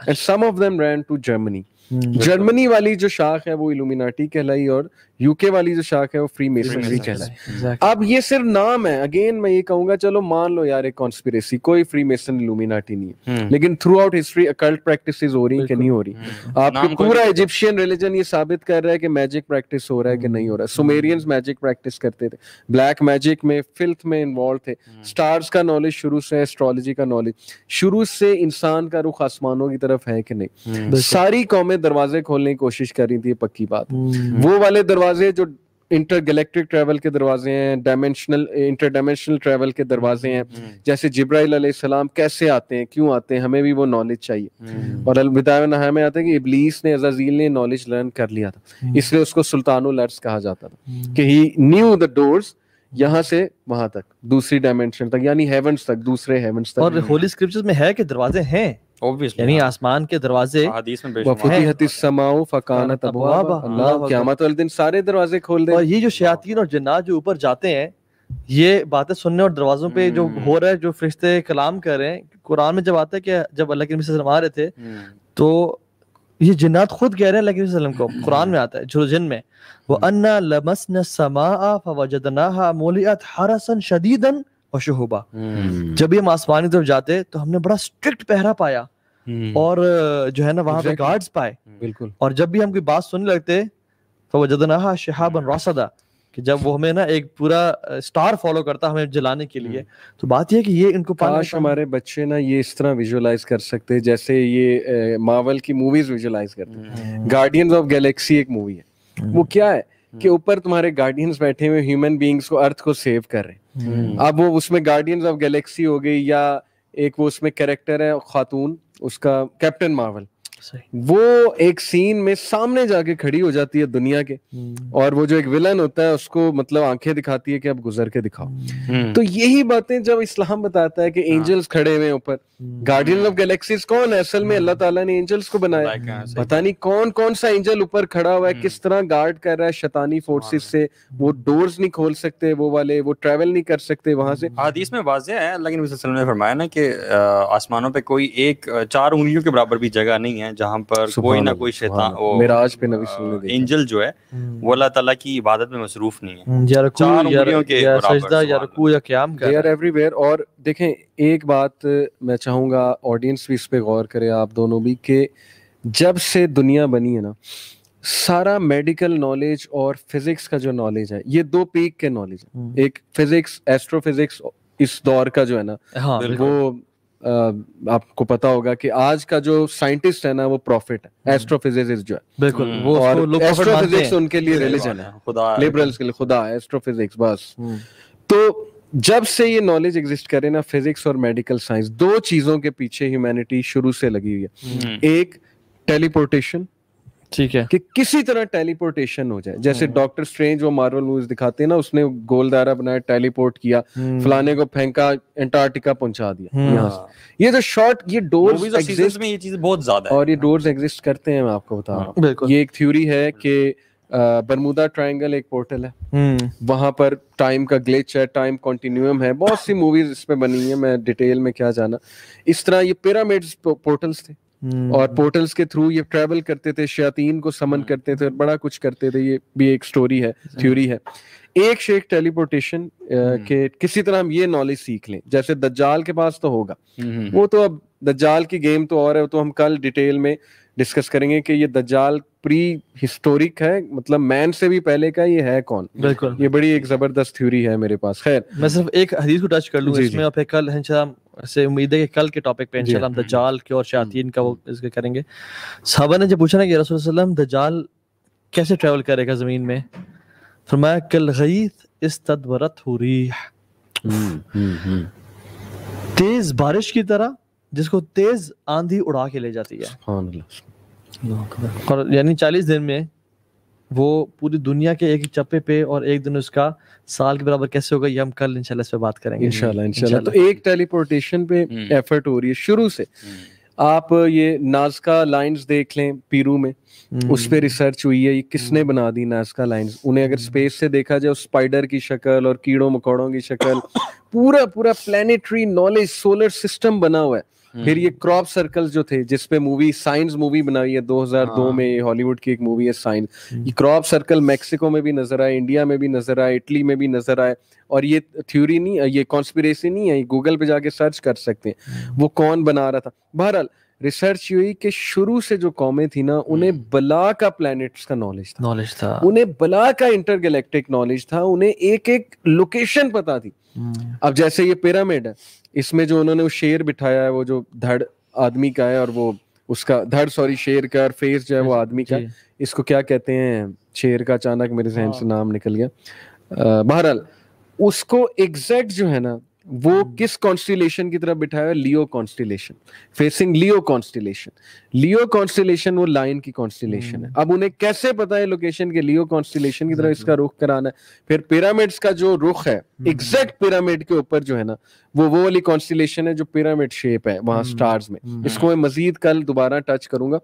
and some of them ran to Germany, Germany والی جو شاخ ہے وہ الومیناٹی کہلائی اور UK والی جو شاخ ہے وہ فری میسنری کہلائی. اب یہ صرف نام ہے. اگین میں یہ کہوں گا چلو مان لو یار ایک کانسپیریسی, کوئی فری میسن الومیناٹی نہیں ہے, لیکن through out history occult practices ہو رہی ہیں کہ نہیں ہو رہی. آپ کے پورا ایجپشین ریلیجن یہ ثابت کر رہا ہے کہ میجک پریکٹس ہو رہا ہے کہ نہیں ہو رہا. سومیرینز میجک پریکٹس کرتے تھے, بلیک میجک میں فلتھ میں انوالو تھے. سٹارز کا نالج شروع سے, ایسٹرالوجی کا نالج شروع سے, انسان کا رخ آسمانوں کی طرف ہے کہ نہیں. ساری قومیں دروازے کھولنے کی کوشش کر رہی تھی, پکی بات. وہ والے دروازے جو انٹر گلیکٹک ٹریول کے دروازے ہیں, انٹر ڈائمینشنل ٹریول کے دروازے ہیں, جیسے جبرائیل علیہ السلام کیسے آتے ہیں, کیوں آتے ہیں, ہمیں بھی وہ نالج چاہیے. اور البدایہ و نہایہ میں آتا ہے کہ ابلیس نے, عزازیل نے نالج لرن کر لیا تھا, اس لیے اس کو سلطان الارض کہا جاتا تھا کہ ہی نیو دا ڈورز, یہاں سے وہاں تک, دوسری ڈائمینشن تک, یعنی ہیونز تک, دوسرے ہیونز تک. اور ہولی اسکرپچرز میں ہے کہ دروازے ہیں, یعنی آسمان کے دروازے, وفتحت السماء فکانت ابوابا, اللہ قیامت والے دن سارے دروازے کھول دیں. اور یہ جو شیاطین اور جنات جو اوپر جاتے ہیں, یہ باتیں سننے اور دروازوں پہ جو ہو رہا ہے, جو فرشتے کلام کر رہے ہیں, قرآن میں جب آتا ہے کہ جب اللہ کے نبی صلی اللہ علیہ وسلم آ رہے تھے تو یہ جنات خود کہہ رہے ہیں اللہ کے نبی صلی اللہ علیہ وسلم کو, قرآن میں آتا ہے جو جن میں وَأَنَّا لَمَسْنَا السَّمَاءَ فَوَجَدْنَاهَا مُلِئَتْ حَرَسًا شَدِيدًا وَشُهُبًا. جب یہ ہم آسمان کی طرف جاتے تو ہم نے بڑا اسٹرکٹ پہرا پایا اور جو ہے نا وہاں پہ گارڈز پائے. بالکل. اور جب بھی ہم کوئی بات سننے لگتے فَوَجَدْنَاهَا شِهَابًا رَصَدًا, کہ جب وہ ہمیں نا ایک پورا سٹار فالو کرتا ہمیں جلانے کے لیے. تو بات یہ ہے کہ یہ ان کو کاش ہمارے بچے نا یہ اس طرح ویژولائز کر سکتے جیسے یہ مارول کی موویز ویژولائز کرتے ہیں. گارڈینز آف گیلیکسی ایک مووی ہے, وہ کیا ہے کہ اوپر تمہارے گارڈینز بیٹھے ہوئے ہیومن بینگز کو, ارتھ کو سیو کر رہے ہیں. اب وہ اس میں گارڈینز آف گیلیکسی ہو گئی, یا ایک وہ اس میں کریکٹر ہے خاتون, اس کا کیپٹن مارول, وہ ایک سین میں سامنے جا کے کھڑی ہو جاتی ہے دنیا کے, اور وہ جو ایک ویلن ہوتا ہے اس کو مطلب آنکھیں دکھاتی ہے کہ اب گزر کے دکھاؤ. تو یہی باتیں جب اسلام بتاتا ہے کہ اینجلز کھڑے ہوئے اوپر, گارڈین آف گیلیکسیز کون ہے اصل میں, اللہ تعالیٰ نے اینجلز کو بنایا. پتہ نہیں کون کون سا اینجل اوپر کھڑا ہوا ہے, کس طرح گارڈ کر رہا ہے شیطانی فورسز سے. وہ ڈورز نہیں کھول سکتے, وہ والے وہ ٹریول نہیں کر سکتے وہاں سے. حدیث میں واضح ہے, اللہ کے نبی صلی اللہ علیہ وسلم نے فرمایا نا کہ آسمانوں پہ کوئی ایک 4 انگلیوں کے برابر بھی جگہ نہیں ہے جہاں پر کوئی نہ کوئی شیطان, معراج پہ نبی صلی اللہ علیہ وسلم اینجل جو ہے وہ اللہ تعالیٰ کی عبادت میں مصروف نہیں ہے, یا رکوع یا سجدہ یا رکوع یا قیام کر رہے ہیں ایوری ویئر. اور دیکھیں ایک بات میں چاہوں گا آڈینس بھی اس پہ غور کرے, آپ دونوں بھی, کہ جب سے دنیا بنی ہے نا سارا میڈیکل نالج اور فزکس کا جو نالج ہے, یہ 2 پیک کے نالج ہیں. ایک فزکس, ایسٹرو فزکس اس دور کا جو ہے نا, وہ آپ کو پتا ہوگا کہ آج کا جو سائنٹسٹ ہے نا وہ پروفٹ ہے, ایسٹرو فزسسٹ جو ہے. بالکل, وہ ایسٹرو فزکس ان کے لیے ریلیجن ہے, لبرلز کے لیے خدا ہے, ایسٹرو فزکس بس. تو جب سے یہ نالج ایگزسٹ کرے نا, فزکس اور میڈیکل سائنس, 2 چیزوں کے پیچھے ہیومینٹی شروع سے لگی ہوئی ہے. ایک ٹیلی پورٹیشن, ٹھیک ہے, کہ کسی طرح ٹیلی پورٹیشن ہو جائے. جیسے ڈاکٹر اسٹرینج وہ مارول موویز دکھاتے ہیں نا, اس نے گول دائرہ بنایا, ٹیلی پورٹ کیا, فلانے کو پھینکا, انٹارکٹیکا پہنچا دیا یہاں سے. یہ جو شارٹ, یہ ڈورز ایگزسٹ میں, یہ چیز بہت زیادہ ہے, اور یہ ڈورز ایگزسٹ کرتے ہیں. میں آپ کو بتا رہا ہوں, یہ ایک تھیوری ہے کہ برمودا ٹرائنگل ایک پورٹل ہے, وہاں پر ٹائم کا گلیچ ہے, ٹائم کنٹینیوم ہے. بہت سی موویز اس پہ بنی ہیں, میں ڈیٹیل میں کیا جانا. اس طرح یہ پیرامڈز پورٹلز تھے, اور پورٹلز کے تھرو یہ ٹریول کرتے تھے, شیاطین کو سمن کرتے تھے, بڑا کچھ کرتے تھے. یہ بھی ایک سٹوری ہے, تھیوری ہے. ایک شیخ ٹیلی پورٹیشن کہ کسی طرح ہم یہ نالج سیکھ لیں. جیسے دجال کے پاس تو ہوگا, وہ تو اب دجال کی گیم تو اور ہے, تو ہم کل ڈیٹیل میں ڈسکس کریں گے کہ یہ دجال پری ہسٹورک ہے, مطلب مین سے بھی پہلے کا یہ ہے کون. بالکل, یہ بڑی ایک زبردست تھیوری ہے میرے پاس. خیر, میں صرف ایک حدیث کو ٹچ کر لوں اس میں, اور پھر کل انشاءاللہ سے امید ہے کہ کل کے ٹاپک پہ انشاءاللہ ہم دجال کے اور شیاطین کا وہ ذکر کریں گے. صحابہ نے جب پوچھا نا کہ رسول اللہ علیہ وسلم دجال کیسے ٹریول کرے گا زمین میں, فرمایا کل غیث استدبرت ریح, تیز بارش کی طرح جس کو تیز آندھی اڑا کے لے جاتی ہے. سبحان اللہ. اور یعنی 40 دن میں وہ پوری دنیا کے ایک چپے پہ, اور ایک دن اس کا سال کے برابر کیسے ہوگا, یہ ہم کل انشاءاللہ اس پہ بات کریں گے انشاءاللہ. تو ایک ٹیلی پورٹیشن پہ ایفرٹ ہو رہی ہے شروع سے. آپ یہ نازکا لائنز دیکھ لیں پیرو میں, اس پہ ریسرچ ہوئی ہے. یہ کس نے بنا دی نازکا لائنز؟ انہیں اگر اسپیس سے دیکھا جائے, اسپائڈر کی شکل اور کیڑوں مکوڑوں کی شکل, پورا پورا پلانیٹری نالج سولر سسٹم بنا ہوا ہے. پھر یہ کراپ سرکل جو تھے جس پہ مووی سائنس مووی بنائی ہے 2002 میں, ہالی ووڈ کی ایک مووی ہے سائنس. یہ کراپ سرکل میکسیکو میں بھی نظر آئے, انڈیا میں بھی نظر آئے, اٹلی میں بھی نظر آئے. اور یہ تھیوری نہیں ہے, یہ کانسپیریسی نہیں ہے, یہ گوگل پہ جا کے سرچ کر سکتے ہیں وہ کون بنا رہا تھا. بہرحال ریسرچ ہوئی کہ شروع سے جو قومیں تھیں نا انہیں بلا کا پلانٹس کا نالج تھا, انہیں بلا کا انٹر گیلیکٹک نالج تھا, انہیں ایک ایک لوکیشن پتا تھی. اب جیسے یہ پیرامڈ ہے, اس میں جو انہوں نے وہ شیر بٹھایا ہے, وہ جو دھڑ آدمی کا ہے اور وہ اس کا دھڑ شیر کا, اور فیس جو ہے وہ آدمی کا, اس کو کیا کہتے ہیں شیر کا, اچانک میرے ذہن سے نام نکل گیا. بہرحال اس کو ایگزیکٹ جو ہے نا وہ کس کانسٹیلیشن کی طرف بٹھایا ہے, لیو کانسٹیلیشن, فیسنگ لیو کانسٹیلیشن. لیو کانسٹیلیشن وہ لائن کی کانسٹیلیشن ہے. اب انہیں کیسے پتا ہے لوکیشن کے لیو کانسٹیلیشن کی طرف اس کا رخ کرانا ہے. پھر پیرامڈس کا جو رخ ہے ایگزیکٹ پیرامڈ کے اوپر جو ہے نا وہ والی کانسٹیلیشن ہے جو پیرامڈ شیپ ہے وہاں سٹارز میں. اس کو میں مزید کل دوبارہ ٹچ کروں گا.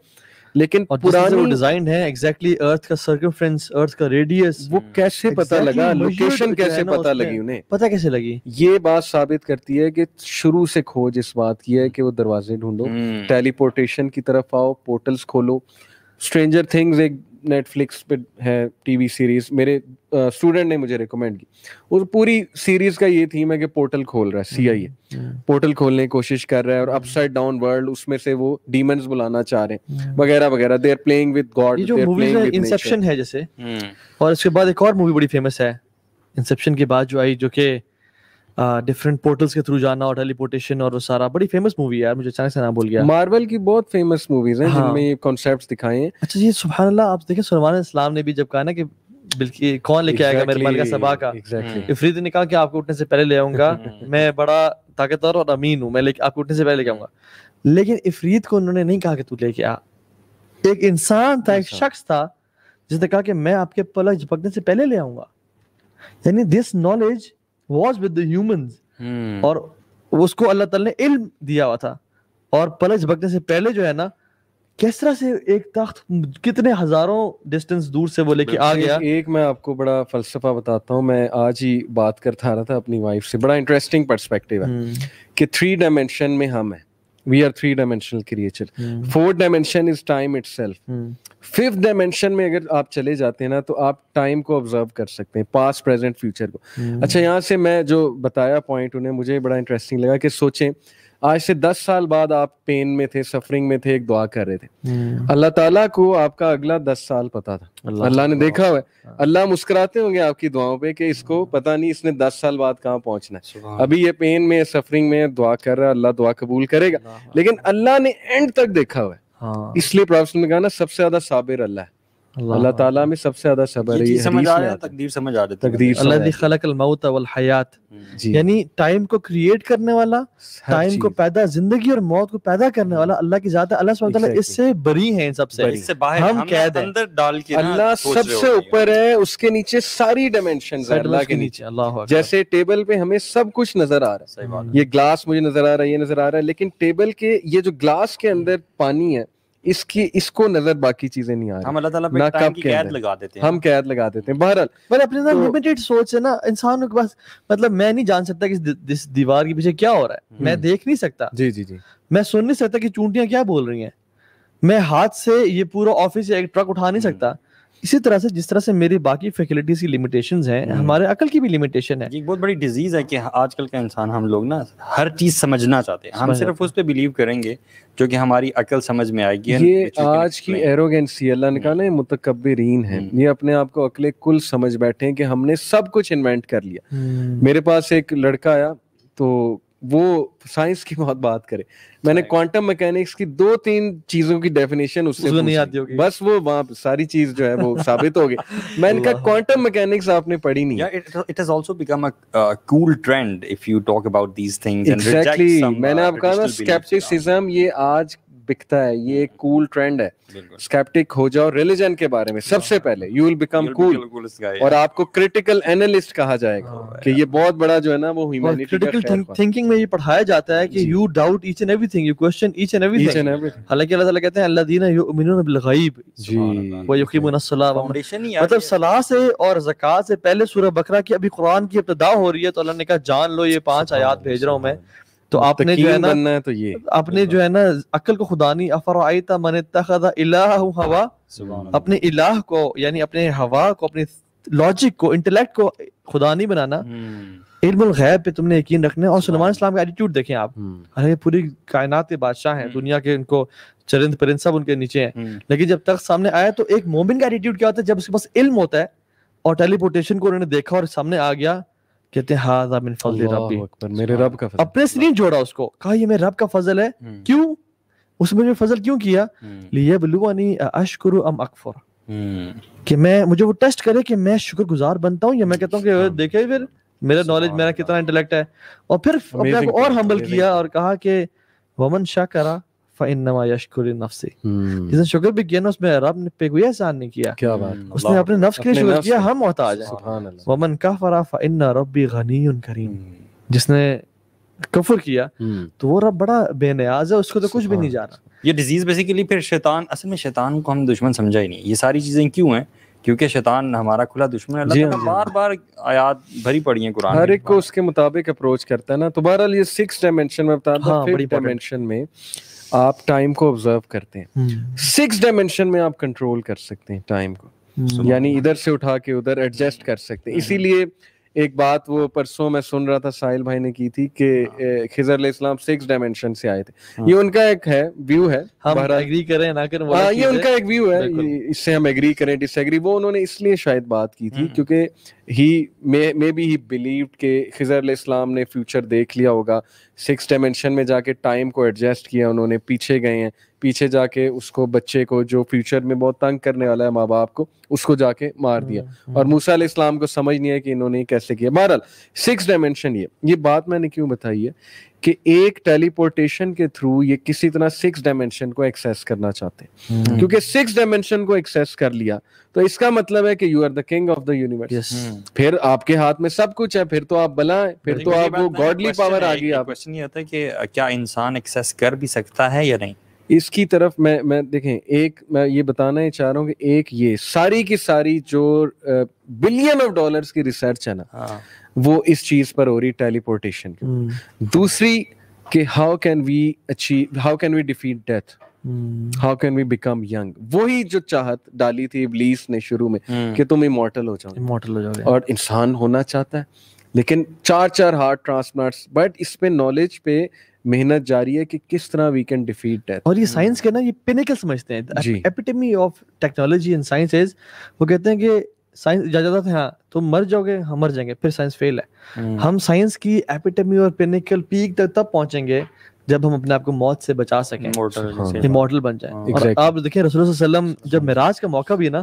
لیکن پرانی ڈیزائن ہے ایگزیکٹلی ارتھ کا سرکمفرنس, ارتھ کا ریڈیس, وہ کیسے پتہ لگا, لوکیشن کیسے پتہ لگی انہیں, پتہ کیسے لگی. یہ بات ثابت کرتی ہے کہ شروع سے کھوج اس بات کی ہے کہ وہ دروازے ڈھونڈو, ٹیلی پورٹیشن کی طرف آؤ, پورٹلز کھولو. اسٹرینجر تھنگز ایک نیٹ فلکس پہ ہے ٹی وی سیریز, میرے اسٹوڈنٹ نے مجھے ریکمینڈ کی. وہ پوری سیریز کا یہ تھیم ہے کہ پورٹل کھول رہا ہے, CIA پورٹل کھولنے کی کوشش کر رہا ہے, اور اپ سائڈ ڈاؤن ورلڈ اس میں سے وہ ڈیمنز بلانا چاہ رہے ہیں وغیرہ وغیرہ. They are playing with God. یہ جو موویز ہے انسیپشن ہے جیسے, اور اس کے بعد ایک اور مووی بڑی فیمس ہے انسیپشن کے بعد جو آئی, جو کہ ڈفرنٹ پورٹلز کے تھرو جانا اور ٹیلی پورٹیشن اور وہ سارا, بڑی فیمس مووی ہے یار, مجھے اچانک سے نام بھول گیا. مارول کی بہت فیمس موویز ہیں جن میں یہ کانسیپٹس دکھائے ہیں. اچھا یہ سبحان اللہ, آپ دیکھیں سلیمان علیہ السلام نے بھی جب کہا نا کہ بلکہ کون لے کے آئے گا میرے مال کا صبا کا, افریت نے کہا کہ آپ کو اٹھنے سے پہلے لے آؤں گا, میں بڑا طاقتور اور امین ہوں, میں آپ کو اٹھنے سے پہلے لے کے آؤں گا. لیکن افریت کو انہوں نے نہیں کہا کہ تو لے کے آ, ایک انسان تھا, ایک شخص تھا جس نے کہا کہ میں آپ کے پلک جھپکنے سے پہلے لے آؤں گا. یعنی this knowledge was with the humans, اور اس کو اللہ تعالی نے علم دیا ہوا تھا, اور پلک جھپکنے سے پہلے جو ہے نا کس طرح سے ایک تخت کتنے ہزاروں ڈسٹنس دور سے وہ لے کے آ گیا. ایک میں آپ کو بڑا فلسفہ بتاتا ہوں, میں آج ہی بات کرتا آ رہا تھا اپنی وائف سے, بڑا انٹرسٹنگ پرسپیکٹیو ہے کہ 3 ڈائمینشن میں ہم ہیں, we are 3 dimensional creature. 4th dimension is time itself. 5th dimension میں اگر آپ چلے جاتے ہیں نا تو آپ ٹائم کو آبزرو کر سکتے ہیں, پاسٹ پریزنٹ فیوچر کو. اچھا یہاں سے میں جو بتایا پوائنٹ انہیں مجھے بڑا انٹرسٹنگ لگا کہ سوچیں آج سے 10 سال بعد آپ پین میں تھے, سفرنگ میں تھے, ایک دعا کر رہے تھے, اللہ تعالیٰ کو آپ کا اگلا 10 سال پتا تھا, اللہ نے دیکھا ہوا ہے. اللہ مسکراتے ہوں گے آپ کی دعاؤں پہ کہ اس کو پتا نہیں اس نے 10 سال بعد کہاں پہنچنا ہے, ابھی یہ پین میں سفرنگ میں دعا کر رہا ہے, اللہ دعا قبول کرے گا. لیکن اللہ نے اینڈ تک دیکھا ہوا ہے, اس لیے پروفیسر نے کہا نا سب سے زیادہ صابر اللہ ہے, اللہ تعالیٰ میں سب سے زیادہ صبر ہے. تقدیر سمجھ آ جاتی ہے, الذی خلق الموت والحیات, یعنی ٹائم کو کریٹ کرنے والا, ٹائم کو پیدا, زندگی اور موت کو پیدا کرنے والا اللہ کی ذات ہے. اللہ سبحانہ وتعالی اس سے بری ہیں, ان سب سے, اس سے باہر, ہم قید ہیں. اندر ڈال کے اللہ سب سے اوپر ہے, اس کے نیچے ساری ڈائمینشنز ہیں اللہ کے نیچے. جیسے ٹیبل پہ ہمیں سب کچھ نظر آ رہا ہے, یہ گلاس مجھے نظر آ رہا ہے, یہ نظر آ رہا ہے, لیکن ٹیبل کے یہ جو گلاس کے اندر پانی ہے اس کو نظر باقی چیزیں نہیں آ رہی. ہم اللہ تعالیٰ پہ ٹائم کی قید لگا دیتے ہیں, ہم قید لگا دیتے ہیں. بہرحال پر اپنے اندر لمیٹڈ سوچ ہے نا انسانوں کے پاس, مطلب میں نہیں جان سکتا کہ اس دیوار کے پیچھے کیا ہو رہا ہے, میں دیکھ نہیں سکتا, جی میں سن نہیں سکتا کہ چونٹیاں کیا بول رہی ہیں, میں ہاتھ سے یہ پورا آفس یا ایک ٹرک اٹھا نہیں سکتا. اسی طرح سے جس طرح سے میری باقی فیکلٹیز کی لمیٹیشنز ہیں, ہمارے عقل کی بھی لمیٹیشن ہے. یہ بہت بڑی ڈیزیز ہے کہ آج کل کا انسان, ہم لوگ نا ہر چیز سمجھنا چاہتے ہیں, ہم صرف اس پہ بلیو کریں گے جو کہ ہماری عقل سمجھ میں آئے گی. یہ آج کی ایروگینسی, اللہ نے کہا نا متکبرین ہیں, یہ اپنے آپ کو عقل کل سمجھ بیٹھے ہیں کہ ہم نے سب کچھ انوینٹ کر لیا. میرے پاس ایک لڑکا آیا تو وہ سائنس کی بہت بات کرے, میں نے کوانٹم میکینکس کی 2-3 چیزوں کی ڈیفینیشن اس سے نہیں آتی ہوگی, بس وہ وہاں ساری چیز جو ہے وہ ثابت ہو گئی. میں نے کہا کوانٹم میکینکس آپ نے پڑھی نہیں. It has also become a cool trend if you talk about these things and reject exactly. some میں نے آپ کہا نا اسکیپٹسزم, یہ آج بکتا ہے, یہ ایک کول ٹرینڈ ہے. اسکیپٹک ہو جاؤ ریلیجن کے بارے میں سب سے پہلے, یو ول بیکم کول, اور آپ کو کریٹیکل اینالسٹ کہا جائے گا کہ یہ بہت بڑا جو ہے نا وہ ہیومینٹی کا کریٹیکل تھنکنگ میں یہ پڑھایا جاتا ہے کہ you doubt each and everything, you question each and everything. حالانکہ اللہ تعالیٰ کہتے ہیں الذین یؤمنون بالغیب ویقیمون الصلاۃ, مطلب صلاح سے اور زکوٰۃ سے پہلے سورہ بقرہ کی ابھی قرآن کی ابتدا ہو رہی ہے, تو اللہ نے کہا جان لو یہ 5 آیات بھیج رہا ہوں میں. تو آپ نے جو ہے نا اپنے جو ہے نا عقل کو خدا نہیں, افرأیت من اتخذ الہہ ہوا, اپنے الہ کو یعنی اپنے ہوا کو, اپنے لاجک کو, انٹلیکٹ کو خدا نہیں بنانا. علم الغیب پہ تم نے یقین رکھنا ہے. اور سلیمان السلام کا ایٹیٹیوڈ دیکھیں آپ, پوری کائنات کے بادشاہ ہیں, دنیا کے ان کو چرند پرند سب ان کے نیچے ہیں, لیکن جب تخت سامنے آیا تو ایک مومن کا ایٹیٹیوڈ کیا ہوتا ہے؟ جب اس کے پاس علم ہوتا ہے اور ٹیلی پورٹیشن کو انہوں نے دیکھا اور سامنے آ گیا, کہتے ہیں ھذا من فضل ربی, میرے رب کا فضل, اپنے سے نہیں جوڑا اس کو, کہا یہ میرے رب کا فضل ہے. کیوں اس میں فضل کیوں کیا؟ لیبلونی اشکر ام اکفر, کہ میں مجھے وہ ٹیسٹ کرے کہ میں شکر گزار بنتا ہوں یا میں کہتا ہوں کہ دیکھیں پھر میرا نالج میرا کتنا انٹلیکٹ ہے. اور پھر اپنے آپ کو اور ہمبل کیا اور کہا کہ ومن شکر فانما یشکر لنفسہ, جس نے شکر بھی کیا نا اس میں رب نے پہ کوئی احسان نہیں کیا, کیا بات, اس نے اپنے نفس کے لیے شکر کیا, ہم محتاج ہیں. ومن کفر فان ربی غنی کریم, جس نے کفر کیا تو وہ رب بڑا بے نیاز ہے, اس کو تو کچھ بھی نہیں جا رہا. یہ ڈیزیز بیسیکلی پھر شیطان, اصل میں شیطان کو ہم دشمن سمجھا ہی نہیں. یہ ساری چیزیں کیوں ہیں؟ کیونکہ شیطان ہمارا کھلا دشمن ہے. اللہ تعالیٰ بار بار آیات بھری پڑی ہیں قرآن, ہر ایک کو اس کے مطابق اپروچ کرتا ہے نا. تو بہرحال یہ 6 ڈائمینشن میں بتا دوں, 5 ڈائمینشن میں آپ ٹائم کو آبزرو کرتے ہیں, 6 ڈائمینشن میں آپ کنٹرول کر سکتے ہیں ٹائم کو, یعنی ادھر سے اٹھا کے ادھر ایڈجسٹ کر سکتے ہیں. اسی لیے ایک بات وہ پرسوں میں سن رہا تھا ساحل بھائی نے کی تھی کہ خضر علیہ السلام 6 ڈائمینشن سے آئے تھے. یہ ان کا ایک ہے ویو ہے, ہم ایگری کریں نہ کریں, یہ ان کا ایک ویو ہے, اس سے ہم ایگری کریں ڈس ایگری. وہ انہوں نے اس لیے شاید بات کی تھی کیونکہ مے بی ہی بلیوڈ کہ خضر علیہ السلام نے فیوچر دیکھ لیا ہوگا, 6 ڈائمینشن میں جا کے ٹائم کو ایڈجسٹ کیا انہوں نے, پیچھے گئے ہیں, پیچھے جا کے اس کو بچے کو جو فیوچر میں بہت تنگ کرنے والا ہے ماں باپ کو, اس کو جا کے مار دیا. اور موسیٰ علیہ السلام کو سمجھ نہیں ہے کہ انہوں نے کیسے کیا. بہرحال 6 ڈائمینشن, یہ بات میں نے کیوں بتائی ہے کہ ایک ٹیلی پورٹیشن کے تھرو یہ کسی طرح 6 ڈائمینشن کو ایکسیس کرنا چاہتے ہیں, کیونکہ 6 ڈائمینشن کو ایکسیس کر لیا تو اس کا مطلب ہے کہ you are the king of the universe. پھر آپ کے ہاتھ میں سب کچھ ہے, پھر تو آپ بلا ہیں, پھر تو آپ وہ گاڈلی پاور آ گئی. آپ کوسچن یہ ہوتا ہے کہ کیا انسان ایکسیس کر بھی سکتا ہے یا نہیں. اس کی طرف میں دیکھیں, ایک میں یہ بتانا ہی چاہ رہا ہوں کہ ایک یہ ساری کی ساری جو بلین آف ڈالرز کی ریسرچ ہے نا, وہ اس چیز پر ہو رہی ٹیلی پورٹیشن کی. دوسری کہ how can we defeat death, how can we become young. وہی جو چاہت ڈالی تھی ابلیس نے شروع میں کہ تم ایمورٹل ہو جاؤ, اور انسان ہونا چاہتا ہے, لیکن 4 ہارٹ ٹرانسپلانٹس, بٹ اس پہ نالج پہ محنت جاری ہے کہ کس طرح وی کین ڈیفیٹ ڈیتھ. اور یہ سائنس کے نا یہ پینیکل سمجھتے ہیں, epitome of technology and science is, وہ کہتے ہیں کہ سائنس اجازت ہے ہاں تم مر جاؤ گے, ہم مر جائیں گے, پھر سائنس فیل ہے. ہم سائنس کی ایپیٹمی اور پینیکل پیک تک تب پہنچیں گے جب ہم اپنے آپ کو موت سے بچا سکیں, امورٹل بن جائیں. اور آپ دیکھیں رسول اللہ صلی اللہ علیہ وسلم جب معراج کا موقع بھی نا,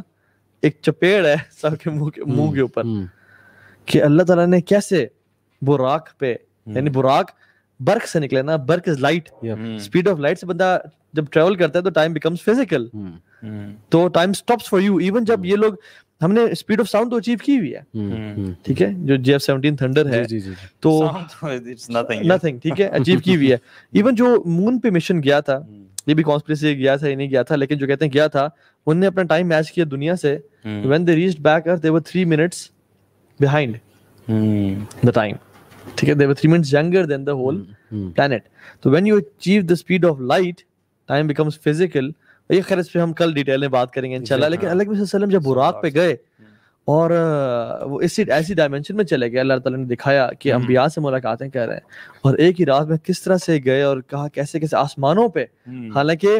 ایک چپیڑ ہے سب کے منہ کے اوپر کہ اللہ تعالیٰ نے کیسے براق پہ, یعنی براق برق سے نکلے نا, برق is light, speed of light سے بندہ جب ٹریول کرتا ہے تو ٹائم بیکمز فزیکل, تو time stops for you. Even جب یہ لوگ, ہم نے اسپیڈ آف ساؤنڈ تو اچیو کی ہوئی ہے, ٹھیک ہے, جو JF-17 تھنڈر ہے تو نتھنگ, ٹھیک ہے, اچیو کی ہوئی ہے. ایون جو مون پہ مشن گیا تھا, یہ بھی کانسپریسی گیا تھا یا نہیں گیا تھا, لیکن جو کہتے ہیں گیا تھا, انہوں نے اپنا ٹائم میچ کیا دنیا سے. when they reached back earth they were 3 minutes behind the time, ٹھیک ہے, they were 3 minutes younger than the whole planet. So when you achieve the speed of light, time becomes physical. یہ خیر اس پہ ہم کل ڈیٹیل میں بات کریں گے انشاءاللہ. لیکن اللہ کے وسلم جب براق پہ گئے اور وہ ایسی ڈائمینشن میں چلے گئے, اللہ تعالیٰ نے دکھایا کہ انبیاء سے ملاقاتیں کر رہے ہیں, اور ایک ہی رات میں کس طرح سے گئے اور کہا کیسے کیسے آسمانوں پہ, حالانکہ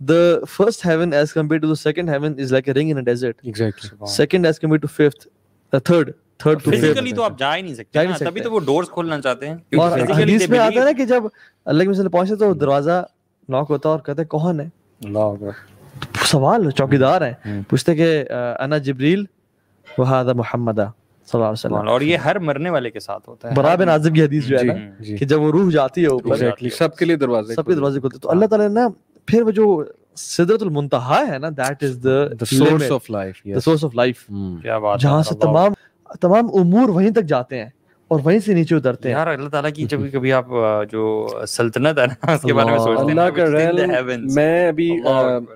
the first heaven as compared to the second heaven is like a ring in a desert. Exactly. Second as compared to fifth, the third to fifth. Physically تو آپ جا ہی نہیں سکتے, تبھی تو وہ ڈورز کھولنا چاہتے ہیں. اور حدیث میں آتا ہے نا کہ جب اللہ کے وسلم پہنچے تو دروازہ ناک ہوتا اور کہتے کون ہے, سوال چوکیدار ہیں, پوچھتے کہ انا جبریل وہذا محمد صلی اللہ علیہ وسلم. اور یہ ہر مرنے والے کے ساتھ ہوتا ہے. برا بن عازب کی حدیث جو ہے نا کہ جب وہ روح جاتی ہے اوپر, سب کے لیے دروازے کھلتے. تو اللہ تعالیٰ نے پھر وہ جو سدرۃ المنتہا ہے نا, that is the source of life, the source of life, کیا بات ہے, جہاں سے تمام امور وہیں تک جاتے ہیں اور وہیں سے نیچے اترتے ہیں. یار اللہ تعالیٰ کی جب کبھی آپ جو سلطنت ہے نا اس کے بارے میں سوچتے ہیں, اللہ کا ریل. میں ابھی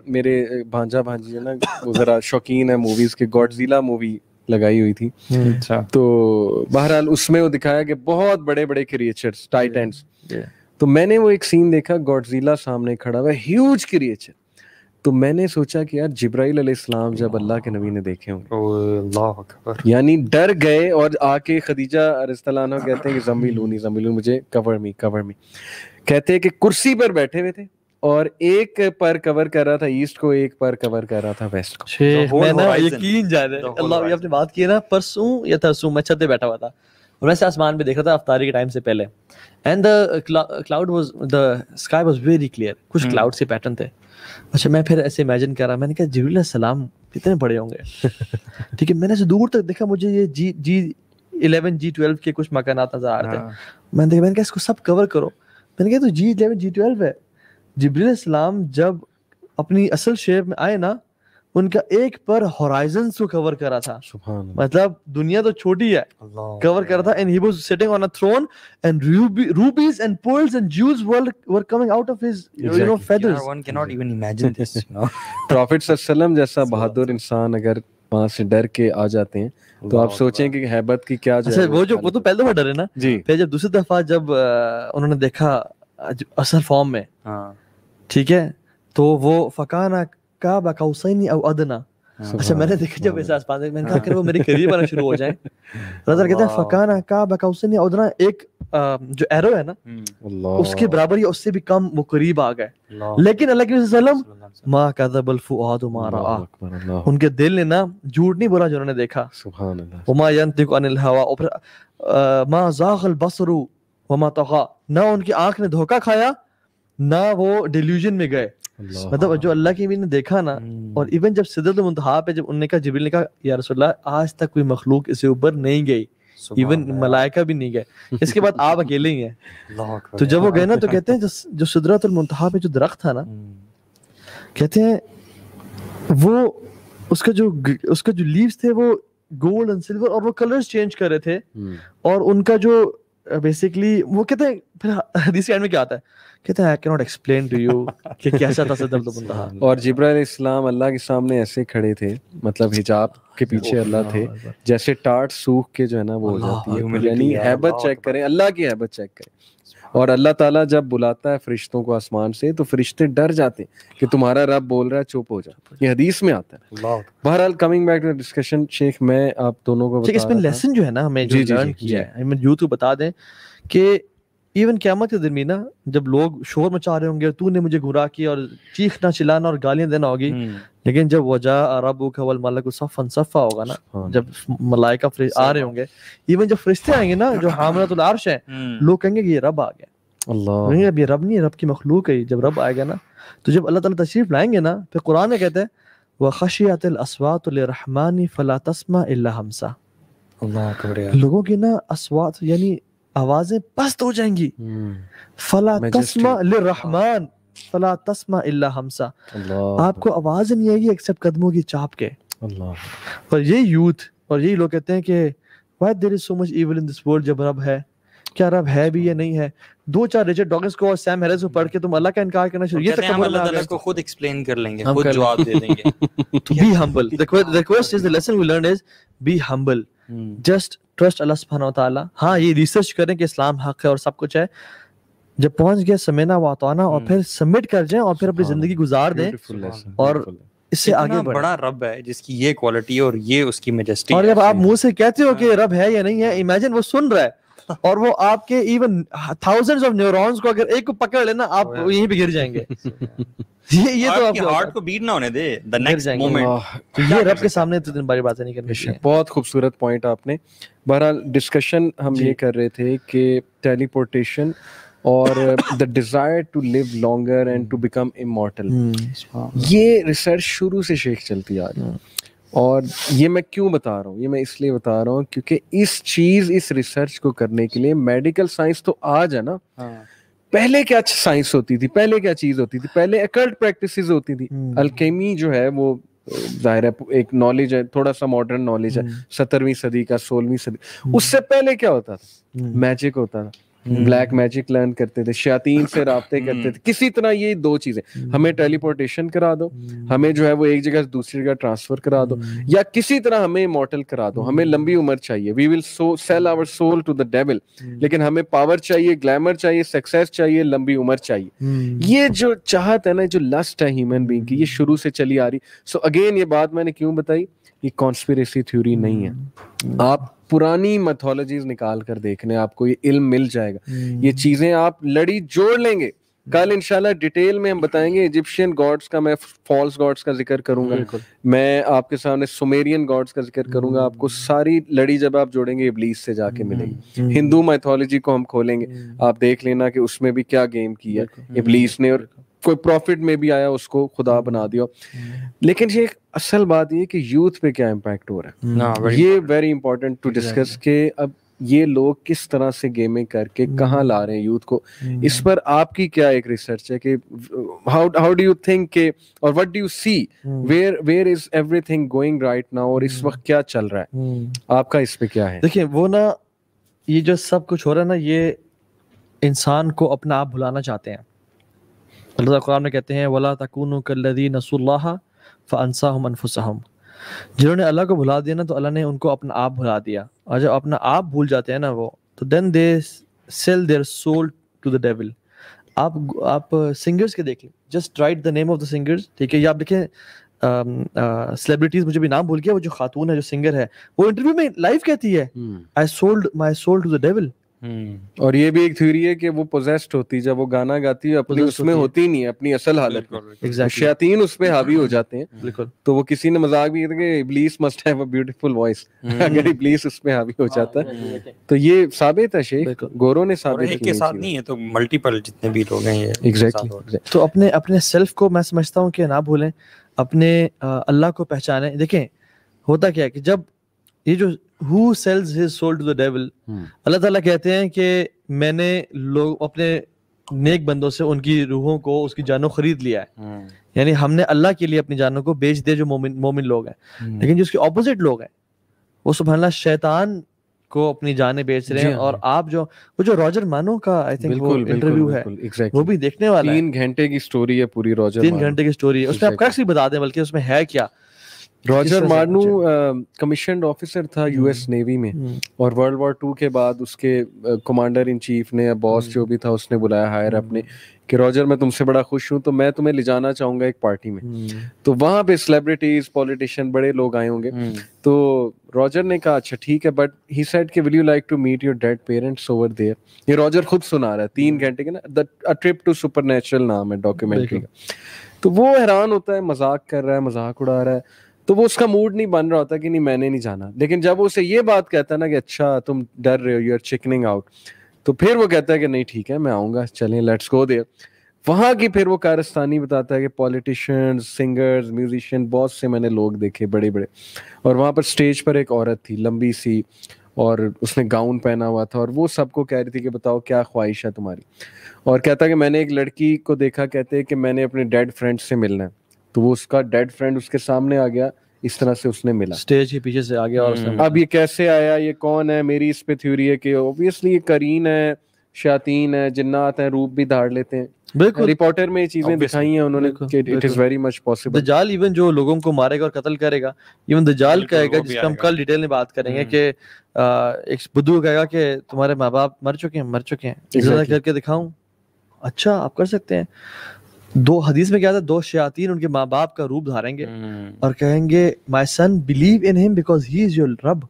میرے بھانجا بھانجی ہے نا, وہ ذرا شوقین ہے موویز کے, گاڈزیلا مووی لگائی ہوئی تھی, تو بہرحال اس میں وہ دکھایا کہ بہت بڑے بڑے کریچرز, ٹائٹنز. تو میں نے وہ ایک سین دیکھا, گاڈزیلا سامنے کھڑا ہوا ہے, ہیوج کریچر. تو میں نے سوچا کہ یار جبرائیل علیہ السلام جب اللہ کے نبی نے دیکھے ہوں, یعنی ڈر گئے اور آ کے خدیجہ رضی اللہ عنہا کہتے ہیں کہ زملونی مجھے کور می. کہتے ہیں کہ کرسی پر بیٹھے ہوئے تھے اور ایک پر کور کر رہا تھا ایسٹ کو, ایک پر کور کر رہا تھا ویسٹ کو. میں نا یقین جانے اللہ, یہ آپ نے بات کی نا, پرسوں یا ترسوں میں چھت پہ بیٹھا ہوا تھا اور میں سے آسمان پہ دیکھ رہا تھا افطاری کے ٹائم سے پہلے, and the sky was very clear. کچھ کلاؤڈ سے پیٹرن تھے. اچھا میں پھر ایسے امیجن کر رہا, میں نے کہا جبریل علیہ السلام کتنے بڑے ہوں گے, ٹھیک ہے. میں نے سے دور تک دیکھا, مجھے یہ G11 G12 کے کچھ مکانات نظر آ رہے تھے. میں نے کہا اس کو سب کور کرو. میں نے کہا تو G11 G12 ہے. جبریل علیہ السلام جب اپنی اصل شیپ میں آئے نا, ان کا ایک پر ہورائزنز کو کور کرا تھا. مطلب دنیا تو چھوٹی ہے, کور کرا تھا. and he was sitting on a throne and rubies and pearls and jewels were coming out of his feathers. One cannot even imagine this. Prophet صلی اللہ علیہ وسلم جیسا بہادر انسان اگر وہاں سے ڈر کے آ جاتے ہیں تو آپ سوچیں کہ ہیبت کی کیا جو ہے. وہ تو پہلے دفعہ ڈرے نا, پھر جب دوسری دفعہ جب انہوں نے دیکھا اصل فارم میں, ٹھیک ہے, تو وہ فکانا قاب قوسین او ادنی. اچھا میں نے دیکھا جب ایسا آسمان میں نے کہا کہ وہ میرے قریب آنا شروع ہو جائیں. نظر کہتے ہیں فکانا قاب قوسین او ادنی, ایک جو ایرو ہے نا اس کے برابر یا اس سے بھی کم وہ قریب آ گئے. لیکن اللہ کے وسلم ما کذب الفؤاد ما رأى, ان کے دل نے نا جھوٹ نہیں بولا جو انہوں نے دیکھا. سبحان اللہ. وما ينطق عن الهوى, اور پھر ما زاغ البصر وما طغى, نہ ان کی آنکھ نے دھوکا کھایا نہ وہ ڈیلیوژن میں گئے. مطلب جو اللہ کی نے دیکھا نا, اور ایون جب سدرۃ المنتہا پہ جب انہوں نے کہا, جبریل نے کہا یا رسول اللہ آج تک کوئی مخلوق اسے اوپر نہیں گئی, ایون ملائکہ بھی نہیں گئے, اس کے بعد آپ اکیلے ہی ہیں. تو جب وہ گئے نا تو کہتے ہیں جو سدرۃ المنتہا پہ جو درخت تھا نا, کہتے ہیں وہ اس کا جو لیوز تھے وہ گولڈ اینڈ سلور, اور وہ کلرز چینج کر رہے تھے, اور ان کا جو بیسیکلی وہ کہتے ہیں پھر حدیث کے اینڈ میں کیا آتا ہے, کہتے ہیں I cannot explain to you کہ کیسا تھا سدرۃ المنتہا. اور جبرائیل علیہ السلام اللہ کے سامنے ایسے کھڑے تھے, مطلب حجاب کے پیچھے اللہ تھے, جیسے ٹاٹ سوکھ کے جو ہے نا وہ ہو جاتی ہے. یعنی ہیبت چیک کریں, اللہ کی ہیبت چیک کریں. اور اللہ تعالیٰ جب بلاتا ہے فرشتوں کو آسمان سے تو فرشتے ڈر جاتے ہیں کہ تمہارا رب بول رہا ہے, چپ ہو جاؤ. یہ حدیث میں آتا ہے. بہرحال کمنگ بیک ٹو ڈسکشن, شیخ میں آپ دونوں کو اس میں لیسن جو ہے نا ہمیں جو لرن کیا ہے, ہمیں یوتھ کو بتا دیں کہ ایون قیامت کے دن میں نا جب لوگ شور مچا رہے ہوں گے, تو نے مجھے گمراہ کیا, اور چیخنا چلانا اور گالیاں دینا ہوگی, لیکن جب وجاء ربک والملک صفا صفا ہوگا نا, جب ملائکہ آ رہے ہوں گے, ایون جب فرشتے آئیں گے نا جو حاملۃ العرش ہیں, لوگ کہیں گے کہ یہ رب آ گیا. اللہ, اب یہ رب نہیں ہے, رب کی مخلوق ہے. جب رب آئے گا نا, تو جب اللہ تعالیٰ تشریف لائیں گے نا, پھر قرآن میں کہتے ہیں وخشیت الاصوات للرحمن فلا تسمع الا ہمسا. اللہ اکبر. لوگوں کی نا اصوات یعنی آوازیں پست ہو جائیں گی, فلا تسمع للرحمن فلا تسمع الا ہمسا, آپ کو آواز نہیں آئے گی ایکسپٹ قدموں کی چاپ کے. اور یہ یوتھ اور یہی لوگ کہتے ہیں کہ why there is so much evil in this world, جب رب ہے, کیا رب ہے بھی یا نہیں ہے. 2-4 ریچرڈ ڈاکنز کو اور سیم ہیرس کو پڑھ کے تم اللہ کا انکار کرنا شروع, یہ ہم اللہ تعالیٰ کو خود ایکسپلین کر لیں گے, خود جواب دے دیں گے. Be humble. The request is, the lesson we learned is be humble. Just trust اللہ سبحانہ وتعالیٰ. ہاں یہ ریسرچ کریں کہ اسلام حق ہے اور سب کچھ ہے, جب پہنچ گیا سمینا واطعنا, اور پھر سبمٹ کر جائیں اور پھر اپنی زندگی گزار دیں, اور اس سے آگے بڑھیں. بڑا رب ہے جس کی یہ کوالٹی اور یہ اس کی میجسٹی. اور جب آپ منہ سے کہتے ہو کہ رب ہے یا نہیں ہے, امیجن وہ سن رہا ہے, اور وہ آپ کے ایون تھاؤزنڈز آف نیورونز کو اگر ایک کو پکڑ لینا, آپ یہیں پہ گر جائیں گے. یہ تو آپ ہارٹ کو بیٹ نہ ہونے دے the next moment. یہ رب کے سامنے تو دن باری باتیں نہیں کرنی چاہیے. بہت خوبصورت پوائنٹ آپ نے. بہرحال ڈسکشن ہم یہ کر رہے تھے کہ ٹیلی پورٹیشن اور the desire to live longer and to become immortal, یہ ریسرچ شروع سے شیخ چلتی آ رہی ہے. اور یہ میں کیوں بتا رہا ہوں, یہ میں اس لیے بتا رہا ہوں کیونکہ اس ریسرچ کو کرنے کے لیے میڈیکل سائنس تو آج ہے نا, پہلے کیا سائنس ہوتی تھی, پہلے کیا چیز ہوتی تھی, پہلے اکلٹ پریکٹسز ہوتی تھی. الکیمی جو ہے وہ ظاہر ہے ایک نالج ہے, تھوڑا سا ماڈرن نالج ہے 17ویں صدی کا 16ویں صدی. اس سے پہلے کیا ہوتا تھا, میجک ہوتا تھا, بلیک میجک لرن کرتے تھے, شیاطین سے رابطے کرتے تھے کسی طرح. یہ دو چیزیں, ہمیں ٹیلی پورٹیشن کرا دو, ہمیں جو ہے وہ ایک جگہ سے دوسری جگہ ٹرانسفر کرا دو, یا کسی طرح ہمیں امورٹل کرا دو, ہمیں لمبی عمر چاہیے, we will sell our soul to the devil, لیکن ہمیں پاور چاہیے, گلیمر چاہیے, سکسیس چاہیے, لمبی عمر چاہیے. یہ جو چاہت ہے نا, جو لسٹ ہے ہیومن بینگ کی, یہ شروع سے چلی آ رہی. سو اگین یہ بات میں نے کیوں بتائی, یہ کانسپیریسی تھیوری نہیں ہے. آپ پرانی میتھولوجیز نکال کر دیکھنے, آپ کو یہ علم مل جائے گا. یہ چیزیں آپ لڑی جوڑ لیں گے. کل انشاءاللہ ڈیٹیل میں ہم بتائیں گے ایجپشین گاڈز کا, میں فالس گاڈز کا ذکر کروں گا, میں آپ کے سامنے سومیرین گاڈز کا ذکر کروں گا. آپ کو ساری لڑی جب آپ جوڑیں گے ابلیس سے جا کے ملے گی. ہندو میتھولوجی کو ہم کھولیں گے, آپ دیکھ لینا کہ اس میں بھی کیا گیم کیا ابلیس نے, اور کوئی پروفٹ میں بھی آیا اس کو خدا بنا دیا. لیکن یہ اصل بات یہ کہ یوتھ پہ کیا امپیکٹ ہو رہا ہے, یہ ویری امپورٹنٹ ٹو ڈسکس کہ اب یہ لوگ کس طرح سے گیمنگ کر کے کہاں لا رہے ہیں یوتھ کو. اس پر آپ کی کیا ایک ریسرچ ہے کہ ہاؤ ڈو یو تھنک کہ, اور what do you see, where is everything going right now, اور اس وقت کیا چل رہا ہے, آپ کا اس پہ کیا ہے؟ دیکھیں وہ نا, یہ جو سب کچھ ہو رہا ہے نا, یہ انسان کو اپنا آپ بھلانا چاہتے ہیں. اللہ تعالیٰ قرآن میں کہتے ہیں وَلَا تَكُونُوا كَالَّذِينَ نَسُوا اللَّهَ فَأَنسَاهُمْ أَنفُسَهُمْ. جنہوں نے اللہ کو بھلا دیا نا, تو اللہ نے ان کو اپنا آپ بھلا دیا. اور جب اپنا آپ بھول جاتے ہیں نا وہ, تو then they sell their soul to the devil. آپ سنگرز کے دیکھ لیں, just write the name of the singers, ٹھیک ہے, یا آپ دیکھیں سیلیبریٹیز, مجھے بھی نام بھول گیا, وہ جو خاتون ہے جو سنگر ہے, وہ انٹرویو میں لائیو کہتی ہے I sold my soul to the devil. اور یہ بھی ایک تھیوری ہے کہ وہ پوزیسڈ ہوتی, جب وہ گانا گاتی ہے اپنی اس میں ہوتی نہیں ہے اپنی اصل حالت میں, شیاطین اس پہ حاوی ہو جاتے ہیں. بالکل. تو وہ کسی نے مذاق بھی کیا کہ ابلیس must have a beautiful voice, اگر ابلیس اس پہ حاوی ہو جاتا ہے تو یہ ثابت ہے, شیخ گوروں نے ثابت کیا. ایک کے ساتھ نہیں ہے تو ملٹیپل جتنے بھی لوگ ہیں یہ ایگزیکٹلی. تو اپنے سیلف کو میں سمجھتا ہوں کہ نہ بھولیں, اپنے اللہ کو پہچانیں. دیکھیں ہوتا کیا ہے کہ جب یہ جو who sells his soul to the devil, اللہ تعالیٰ کہتے ہیں کہ میں نے لوگ اپنے نیک بندوں سے ان کی روحوں کو, اس کی جانوں خرید لیا ہے. یعنی ہم نے اللہ کے لیے اپنی جانوں کو بیچ دیا جو مومن لوگ ہیں. لیکن جو اس کے اپوزٹ لوگ ہیں وہ سبحان اللہ شیطان کو اپنی جانیں بیچ رہے ہیں. اور آپ جو وہ جو راجر مانو کا آئی تھنک وہ انٹرویو ہے, وہ بھی دیکھنے والا ہے. 3 گھنٹے کی سٹوری ہے پوری, راجر 3 گھنٹے کی سٹوری ہے. اس میں آپ کریکٹلی بتا دیں بلکہ اس میں ہے کیا. راجر مارنو کمیشنڈ آفیسر تھا یو ایس نیوی میں, اور ورلڈ وار 2 کے بعد اس کے کمانڈر ان چیف نے, باس جو بھی تھا, اس نے بلایا ہائر اپ نے کہ راجر میں تم سے بڑا خوش ہوں, تو میں تمہیں لے جانا چاہوں گا ایک پارٹی میں. تو وہاں پہ سیلیبریٹیز, پولیٹیشین, بڑے لوگ آئے ہوں گے. تو راجر نے کہا اچھا ٹھیک ہے, بٹ ہی سیڈ کہ will you like to meet your dead parents over there. یہ راجر خود سنا رہا ہے 3 گھنٹے کے نا, a trip to supernatural نام ہے ڈاکیومنٹری کا. تو وہ حیران ہوتا ہے, مذاق کر رہا ہے, مذاق اڑا رہا ہے. تو وہ اس کا موڈ نہیں بن رہا ہوتا کہ نہیں میں نے نہیں جانا. لیکن جب وہ اسے یہ بات کہتا ہے نا کہ اچھا تم ڈر رہے ہو, یو آر چکننگ آؤٹ, تو پھر وہ کہتا ہے کہ نہیں ٹھیک ہے میں آؤں گا, چلیں لیٹس گو دیئر. وہاں کی پھر وہ کارستانی بتاتا ہے کہ پولیٹیشینز, سنگرز, میوزیشین, بہت سے میں نے لوگ دیکھے بڑے بڑے. اور وہاں پر سٹیج پر ایک عورت تھی لمبی سی, اور اس نے گاؤن پہنا ہوا تھا, اور وہ سب کو کہہ رہی تھی کہ بتاؤ کیا خواہش ہے تمہاری. اور کہتا کہ میں نے ایک لڑکی کو دیکھا, کہتے کہ میں نے اپنے ڈیڈ فرینڈ سے ملنا ہے. تو وہ اس کا ڈیڈ فرینڈ اس کے سامنے آ گیا, اس طرح سے اس نے ملا, اسٹیج کے پیچھے سے آ گیا. اور اب یہ کیسے آیا, یہ کون ہے؟ میری اس پہ تھیوری ہے کہ اوبویسلی یہ قرین ہے, شیاطین ہے, جنات ہیں, روپ بھی دھاڑ لیتے ہیں. بالکل, رپورٹر میں یہ چیزیں دکھائی ہیں انہوں نے کہ it is very much possible. دجال ایون جو لوگوں کو مارے گا اور قتل کرے گا, ایون دجال کہے گا, جس پہ ہم کل ڈیٹیل میں بات کریں گے, کہ ایک بدو کہے گا کہ تمہارے ماں باپ مر چکے ہیں, زندہ کر کے دکھاؤں. اچھا آپ کر سکتے ہیں. 2 حدیث میں کیا تھا, 2 شیاطین ان کے ماں باپ کا روپ دھاریں گے اور کہیں گے my son believe in him because he is your رب.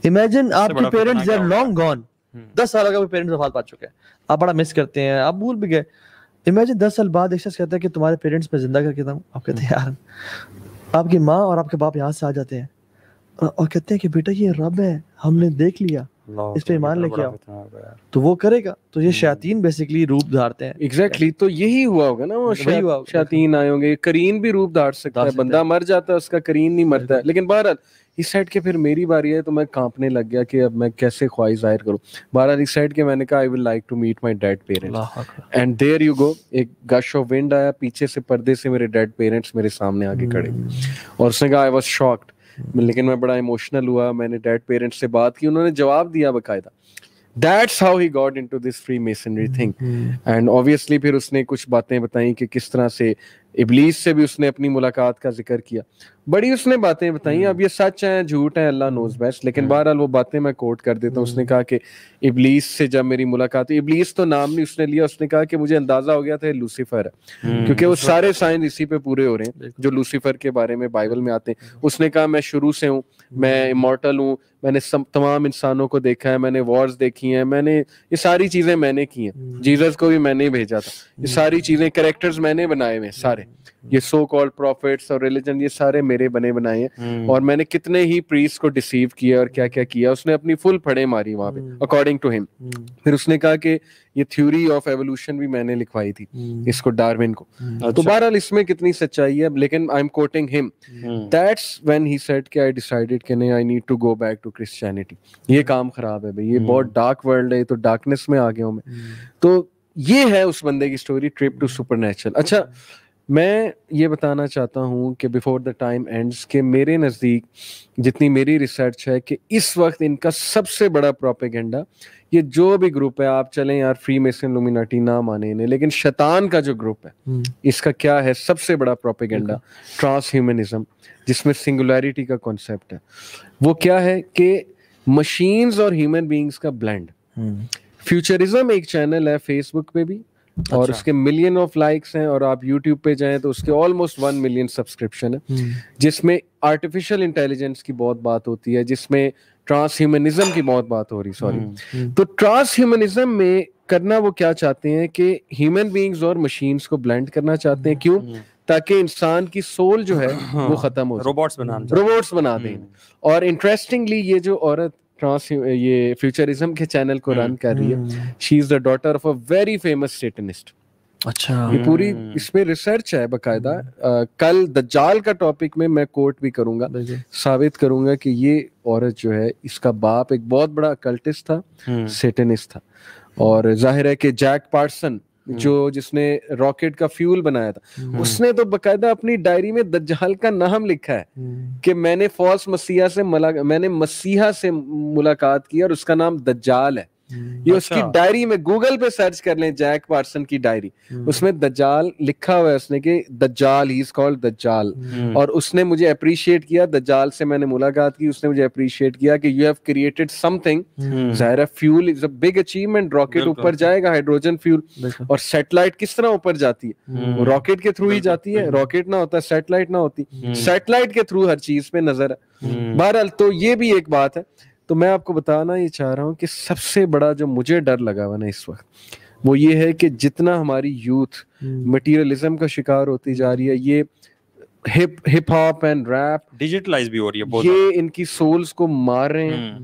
Imagine آپ کے parents they are long gone, 10 سال اگر پیرنٹس وفات پا چکے ہیں, آپ بڑا مس کرتے ہیں, آپ بھول بھی گئے. Imagine 10 سال بعد ایک شخص کہتا ہے کہ تمہارے پیرنٹس میں زندہ کر کے دوں. آپ کہتے ہیں یار, آپ کی ماں اور آپ کے باپ یہاں سے آ جاتے ہیں اور کہتے ہیں کہ بیٹا یہ رب ہے, ہم نے دیکھ لیا, اس پہ ایمان لے کے آؤ, تو وہ کرے گا. تو یہ شیاطین بیسیکلی روپ دھارتے ہیں. ایگزیکٹلی, تو یہی ہوا ہوگا نا, وہ شیاطین آئے ہوں گے. کرین بھی روپ دھار سکتا ہے, بندہ مر جاتا ہے اس کا, کرین نہیں مرتا ہے. لیکن بہرحال اس سائڈ کے پھر میری باری ہے تو میں کانپنے لگ گیا کہ اب میں کیسے خواہش ظاہر کروں. بہرحال اس سائڈ کے میں نے کہا I will like to meet my dead parents, and there you go. ایک گش آف ونڈ آیا, پیچھے سے پردے سے میرے ڈیڈ پیرنٹس میرے سامنے آ کے کھڑے, اور اس نے کہا آئی واز شاکڈ. لیکن میں بڑا ایموشنل ہوا, میں نے ڈیڈ پیرنٹس سے بات کی, انہوں نے جواب دیا باقاعدہ. That's how he got into this Freemasonry thing. And obviously پھر اس نے کچھ باتیں بتائیں کہ کس طرح سے ابلیس سے بھی اس نے اپنی ملاقات کا ذکر کیا. بڑی اس نے باتیں بتائیں, اب یہ سچ ہیں جھوٹ ہیں اللہ نوز بیسٹ, لیکن بہرحال وہ باتیں میں کوٹ کر دیتا ہوں. اس نے کہا کہ ابلیس سے جب میری ملاقات ہوئی, ابلیس تو نام نہیں اس نے لیا, اس نے کہا کہ مجھے اندازہ ہو گیا تھا لوسیفر ہے, کیونکہ وہ سارے سائن اسی پہ پورے ہو رہے ہیں جو لوسیفر کے بارے میں بائبل میں آتے ہیں. اس نے کہا میں شروع سے ہوں, میں امورٹل ہوں, میں نے تمام انسانوں کو دیکھا ہے, میں نے وارز دیکھی ہیں, میں نے یہ ساری چیزیں میں نے کی ہیں, جیزس کو بھی میں نے بھیجا تھا, یہ ساری چیزیں کریکٹرز میں نے بنائے ہوئے سارے, یہ سو کالڈ پروفیٹس اور ریلیجن یہ سارے میرے بنے بنائے ہیں, اور میں نے کتنے ہی پریسٹ کو ڈیسیو کیا اور کیا کیا کیا. اس نے اپنی فل پھڑے ماری وہاں پہ اکارڈنگ ٹو ہم. پھر اس نے کہا کہ یہ تھیوری آف ایوولوشن بھی میں نے لکھوائی تھی اس کو, ڈارون کو. تو بہرحال اس میں کتنی سچائی ہے, لیکن I am quoting him. That's when he said کہ آئی ڈیسائیڈڈ کہ نہیں, I need to go back to Christianity. یہ کام خراب ہے بھائی, یہ بہت ڈارک ورلڈ ہے, تو ڈارکنیس میں آ گیا ہوں میں. تو یہ ہے اس بندے کی story, trip to supernatural. اچھا, میں یہ بتانا چاہتا ہوں کہ بیفور دا ٹائم اینڈز کہ میرے نزدیک جتنی میری ریسرچ ہے کہ اس وقت ان کا سب سے بڑا پروپیگنڈا, یہ جو بھی گروپ ہے, آپ چلیں یار فری میسن لومیناٹی نہ مانے انہیں, لیکن شیطان کا جو گروپ ہے اس کا کیا ہے سب سے بڑا پروپیگنڈا, ٹرانس ہیومنزم, جس میں سنگولیرٹی کا کانسیپٹ ہے. وہ کیا ہے کہ مشینز اور ہیومن بینگز کا بلینڈ. فیوچرزم ایک چینل ہے فیس بک پہ بھی, اور اس کے ملین آف لائکس ہیں, اور آپ یوٹیوب پہ جائیں تو اس کے آلموسٹ 1 ملین سبسکرپشن ہے, جس میں آرٹیفیشیل انٹیلیجنس کی بہت بات ہوتی ہے, جس میں ٹرانس ہیومنزم کی بہت بات ہو رہی. تو ٹرانس ہیومنزم میں کرنا وہ کیا چاہتے ہیں کہ ہیومن بینگز اور مشینز کو بلینڈ کرنا چاہتے ہیں. کیوں؟ تاکہ انسان کی سول جو ہے وہ ختم ہو, روبوٹس بنا دیں. اور انٹرسٹنگلی یہ جو عورت یہ فیوچرزم کے چینل کو رن کر رہی ہے, she is the daughter of a very famous scientist. اچھا, یہ پوری اس میں ریسرچ ہے باقاعدہ. کل دجال کا ٹاپک میں کوٹ بھی کروں گا, ثابت کروں گا کہ یہ عورت جو ہے اس کا باپ ایک بہت بڑا کلٹسٹ تھا, سیٹنسٹ تھا. اور ظاہر ہے کہ جیک پارسن جس نے راکٹ کا فیول بنایا تھا, اس نے تو باقاعدہ اپنی ڈائری میں دجال کا نام لکھا ہے کہ میں نے فالس مسیحا سے میں نے مسیحا سے ملاقات کی اور اس کا نام دجال ہے. یہ اس کی ڈائری میں گوگل پہ سرچ کر لیں, جیک پارسن کی ڈائری, اس میں دجال لکھا ہوا ہے اس نے کہ دجال, ہی از کالڈ دجال. اور اس نے مجھے اپریشیٹ کیا, دجال سے میں نے ملاقات کی, اس نے مجھے اپریشیٹ کیا کہ you have created some thing. ظاہر ہے fuel is a big achievement, rocket اوپر جائے گا, ہائیڈروجن فیول. اور سیٹلائٹ کس طرح اوپر جاتی ہے, وہ راکٹ کے تھرو ہی جاتی ہے, راکٹ نہ ہوتا سیٹلائٹ نہ ہوتی, سیٹلائٹ کے تھرو ہر چیز پہ نظر ہے. بہرحال تو یہ بھی ایک بات ہے. تو میں آپ کو بتانا یہ چاہ رہا ہوں کہ سب سے بڑا جو مجھے ڈر لگا ہوا نا اس وقت, وہ یہ ہے کہ جتنا ہماری یوتھ مٹیریلزم کا شکار ہوتی جا رہی ہے, یہ hip hop and rap digitalise بھی ہو رہی ہے, یہ ان کی سولز کو مار رہے ہیں.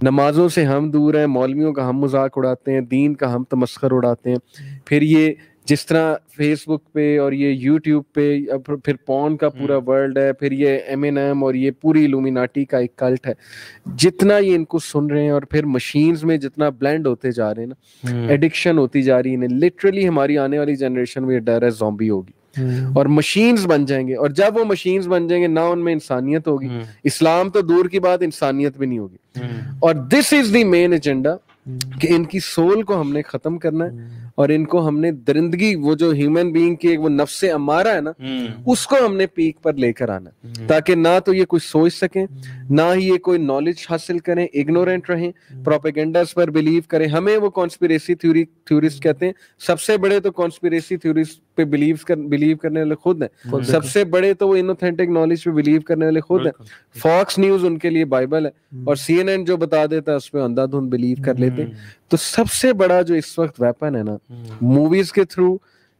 نمازوں سے ہم دور ہیں, مولویوں کا ہم مذاق اڑاتے ہیں, دین کا ہم تمسخر اڑاتے ہیں. پھر یہ جس طرح فیس بک پہ اور یہ یوٹیوب پہ, پھر پون کا پورا ورلڈ ہے, پھر یہ M&M اور یہ پوری الومیناٹی کا ایک کلٹ ہے. جتنا یہ ان کو سن رہے ہیں, اور پھر مشینز میں جتنا بلینڈ ہوتے جا رہے ہیں نا, ایڈکشن ہوتی جا رہی ہے. لٹرلی ہماری آنے والی جنریشن میں یہ ڈر ہے زومبی ہوگی اور مشینز بن جائیں گے. اور جب وہ مشینز بن جائیں گے نہ ان میں انسانیت ہوگی, اسلام تو دور کی بات, انسانیت بھی نہیں ہوگی. اور دس از دی مین ایجنڈا کہ ان کی سول کو ہم نے ختم کرنا ہے, اور ان کو ہم نے درندگی, وہ جو ہیومن بینگ کی وہ نفس امارہ ہے نا, اس کو ہم نے پیک پر لے کر آنا, تاکہ نہ تو یہ کچھ سوچ سکیں, نہ ہی یہ کوئی نالج حاصل کریں, اگنورینٹ رہیں, پروپیگنڈاز پر بلیو کریں. ہمیں وہ کانسپیریسی تھیورسٹ کہتے ہیں. سب سے بڑے تو کانسپیریسی تھیورسٹ پہ بلیو کرنے والے خود ہیں. سب سے بڑے تو وہ انوتھینٹک نالج پہ بلیو کرنے والے خود ہیں. فاکس نیوز ان کے لیے بائبل ہے, اور CNN جو بتا دیتا ہے اس پہ اندھا دھند بلیو کر لیتے. تو سب سے بڑا جو اس وقت ویپن ہے نا, موویز کے تھرو,